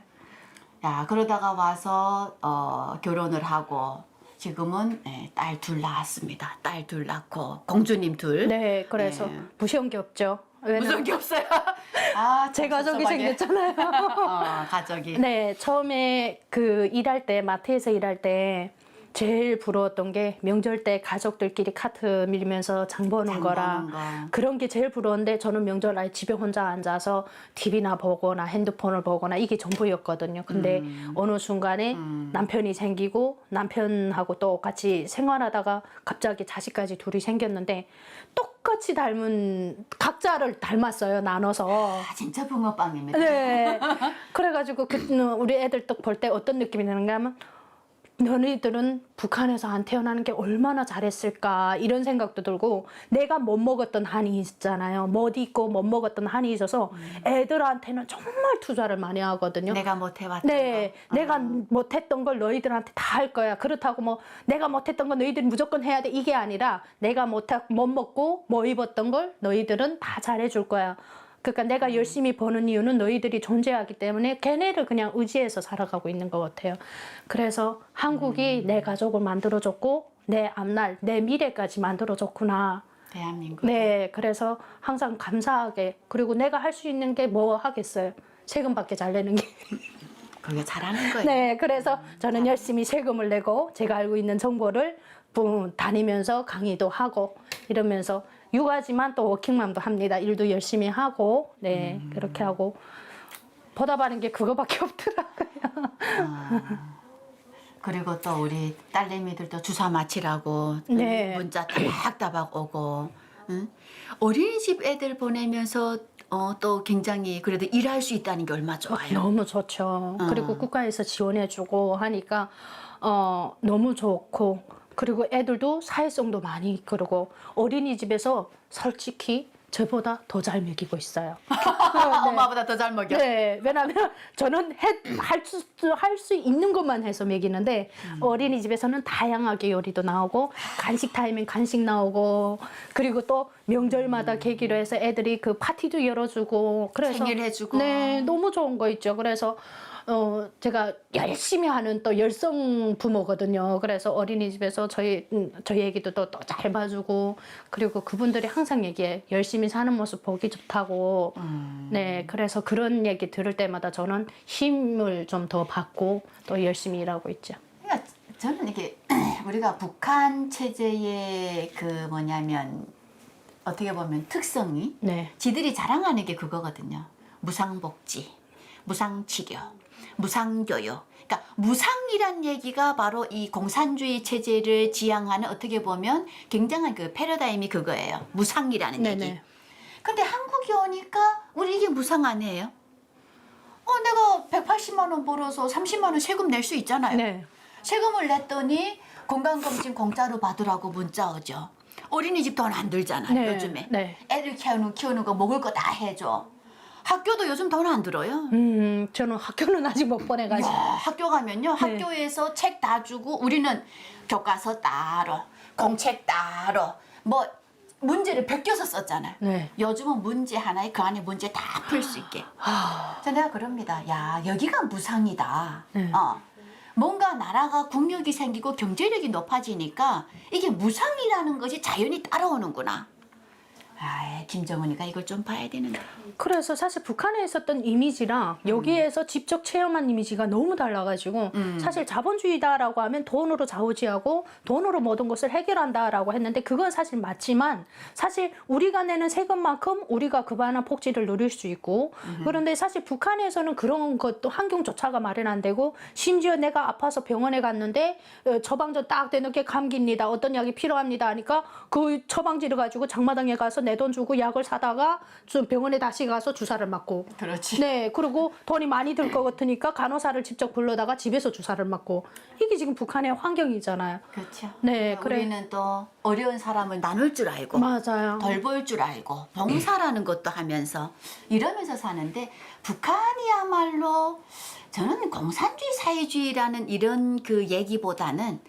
야, 그러다가 와서 결혼을 하고 지금은 딸 2 낳았습니다. 딸 2 낳고 공주님 2. 네, 그래서 네. 무서운 게 없죠. 무슨 게 없어요? 제 가족이 생겼잖아요. 가족이. 네, 처음에 일할 때, 마트에서 일할 때 제일 부러웠던 게 명절 때 가족들끼리 카트 밀면서 장 보는 거라, 그런 게 제일 부러운데, 저는 명절 날 집에 혼자 앉아서 TV나 보거나 핸드폰을 보거나 이게 전부였거든요. 근데 어느 순간에 남편이 생기고 남편하고 또 같이 생활하다가 갑자기 자식까지 2이 생겼는데 똑같이 각자를 닮았어요. 나눠서. 진짜 붕어빵입니다. 네. 그래가지고 우리 애들 딱 볼 때 어떤 느낌이 드는가 하면, 너희들은 북한에서 안 태어나는 게 얼마나 잘했을까 이런 생각도 들고, 내가 못 먹었던 한이 있잖아요. 못 입고 못 먹었던 한이 있어서 애들한테는 정말 투자를 많이 하거든요. 내가 못 해봤던 네, 거. 내가 못했던 걸 너희들한테 다 할 거야. 그렇다고 뭐 내가 못했던 건 너희들이 무조건 해야 돼, 이게 아니라 내가 못 먹고 못 입었던 걸 너희들은 다 잘해줄 거야. 그러니까 내가 열심히 버는 이유는 너희들이 존재하기 때문에 걔네를 그냥 의지해서 살아가고 있는 것 같아요. 그래서 한국이 내 가족을 만들어줬고 내 앞날, 내 미래까지 만들어줬구나. 대한민국. 네, 그래서 항상 감사하게, 그리고 내가 할 수 있는 게 뭐 하겠어요. 세금밖에 잘 내는 게. 그게 잘하는 거예요. 네, 그래서 저는 열심히 세금을 내고 제가 알고 있는 정보를 다니면서 강의도 하고 이러면서 육아지만 또 워킹맘도 합니다. 일도 열심히 하고 네 그렇게 하고 보답하는 게 그거밖에 없더라고요. 그리고 또 우리 딸내미들도 주사 맞히라고 네. 문자 따박따박 오고 응? 어린이집 애들 보내면서 또 굉장히 그래도 일할 수 있다는 게 얼마 좋아요. 너무 좋죠. 그리고 국가에서 지원해주고 하니까 너무 좋고 그리고 애들도 사회성도 많이 이끌고 어린이집에서 솔직히 저보다 더 잘 먹이고 있어요. 엄마보다 더 잘 먹여. 네, 왜냐하면 저는 할 수 있는 것만 해서 먹이는데 어린이집에서는 다양하게 요리도 나오고 간식 타임엔 간식 나오고 그리고 또 명절마다 계기로 해서 애들이 그 파티도 열어주고 그래서 생일 해주고. 네, 너무 좋은 거 있죠. 그래서 제가 열심히 하는 또 열성 부모거든요. 그래서 어린이집에서 저희 애기도 또 잘 봐주고 그리고 그분들이 항상 얘기해 열심히 사는 모습 보기 좋다고. 네, 그래서 그런 얘기 들을 때마다 저는 힘을 좀 더 받고 또 열심히 일하고 있죠. 그러니까 저는 이게 우리가 북한 체제의 그 뭐냐면 어떻게 보면 특성이 네, 지들이 자랑하는 게 그거거든요. 무상복지, 무상치료, 무상교육. 그러니까 무상이란 얘기가 바로 이 공산주의 체제를 지향하는 어떻게 보면 굉장한 그 패러다임이 그거예요. 무상이라는 네네. 얘기. 근데 한국에 오니까 우리 이게 무상 아니에요? 내가 180만 원 벌어서 30만 원 세금 낼 수 있잖아요. 네, 세금을 냈더니 건강검진 공짜로 받으라고 문자 오죠. 어린이집 돈 안 들잖아요. 네, 요즘에. 네. 애들 키우는 거 먹을 거 다 해줘. 학교도 요즘 돈 안 들어요. 저는 학교는 아직 못 보내가지고. 학교 가면요. 네. 학교에서 책 다 주고 우리는 교과서 따로, 공책 따로, 뭐 문제를 베껴서 썼잖아요. 네. 요즘은 문제 하나에 그 안에 문제 다 풀 수 있게. 아, 그래서 내가 그럽니다. 야, 여기가 무상이다. 네. 뭔가 나라가 국력이 생기고 경제력이 높아지니까 이게 무상이라는 것이 자연히 따라오는구나. 김정은이가 이걸 좀 봐야 되는데. 그래서 사실 북한에 있었던 이미지랑 여기에서 직접 체험한 이미지가 너무 달라가지고 사실 자본주의다라고 하면 돈으로 좌우지하고 돈으로 모든 것을 해결한다라고 했는데 그건 사실 맞지만 사실 우리가 내는 세금만큼 우리가 그만한 복지를 누릴 수 있고 그런데 사실 북한에서는 그런 것도 환경조차가 마련 안 되고 심지어 내가 아파서 병원에 갔는데 처방전 딱 대놓게 감기입니다. 어떤 약이 필요합니다 하니까 그 처방지를 가지고 장마당에 가서 내 돈 주고 약을 사다가 좀 병원에 다시 가서 주사를 맞고 그렇지. 네 그리고 돈이 많이 들 것 같으니까 간호사를 직접 불러다가 집에서 주사를 맞고 이게 지금 북한의 환경이잖아요. 그렇죠. 네, 그래. 우리는 또 어려운 사람을 나눌 줄 알고 맞아요. 덜 볼 줄 알고 봉사라는 것도 하면서 이러면서 사는데 북한이야말로 저는 공산주의 사회주의라는 이런 그 얘기보다는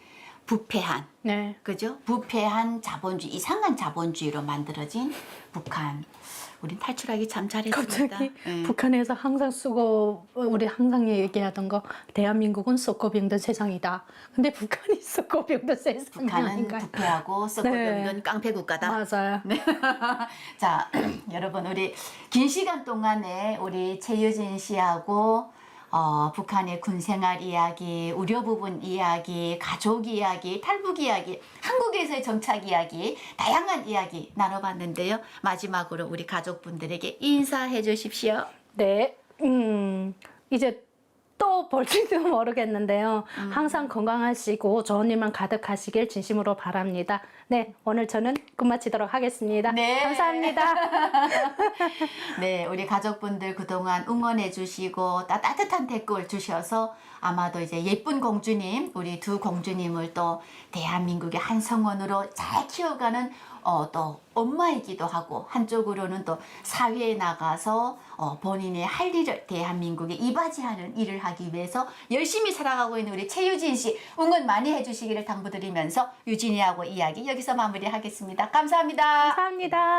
부패한 네. 그죠? 부패한 자본주의, 이상한 자본주의로 만들어진 북한. 우린 탈출하기 참 잘했습니다. 갑자기 예. 북한에서 항상 쓰고 우리 항상 얘기하던 거 대한민국은 썩고 병든 세상이다. 근데 북한이 썩고 병든 세상이 북한은 아닌가요? 부패하고 썩고 병든 네. 깡패 국가다. 맞아요. 네. 자, 여러분 우리 긴 시간 동안에 우리 최유진 씨하고 북한의 군생활 이야기, 우려 부분 이야기, 가족 이야기, 탈북 이야기, 한국에서의 정착 이야기, 다양한 이야기 나눠봤는데요. 마지막으로 우리 가족분들에게 인사해 주십시오. 네. 이제 또 볼지도 모르겠는데요. 항상 건강하시고 좋은 일만 가득하시길 진심으로 바랍니다. 네, 오늘 저는 끝마치도록 하겠습니다. 네. 감사합니다. 네, 우리 가족분들 그동안 응원해 주시고 따뜻한 댓글 주셔서 아마도 이제 예쁜 공주님, 우리 두 공주님을 또 대한민국의 한 성원으로 잘 키워가는 또 엄마이기도 하고 한쪽으로는 또 사회에 나가서 본인의 할 일을 대한민국에 이바지하는 일을 하기 위해서 열심히 살아가고 있는 우리 최유진 씨 응원 많이 해주시기를 당부드리면서 유진이하고 이야기 여기서 마무리하겠습니다. 감사합니다. 감사합니다.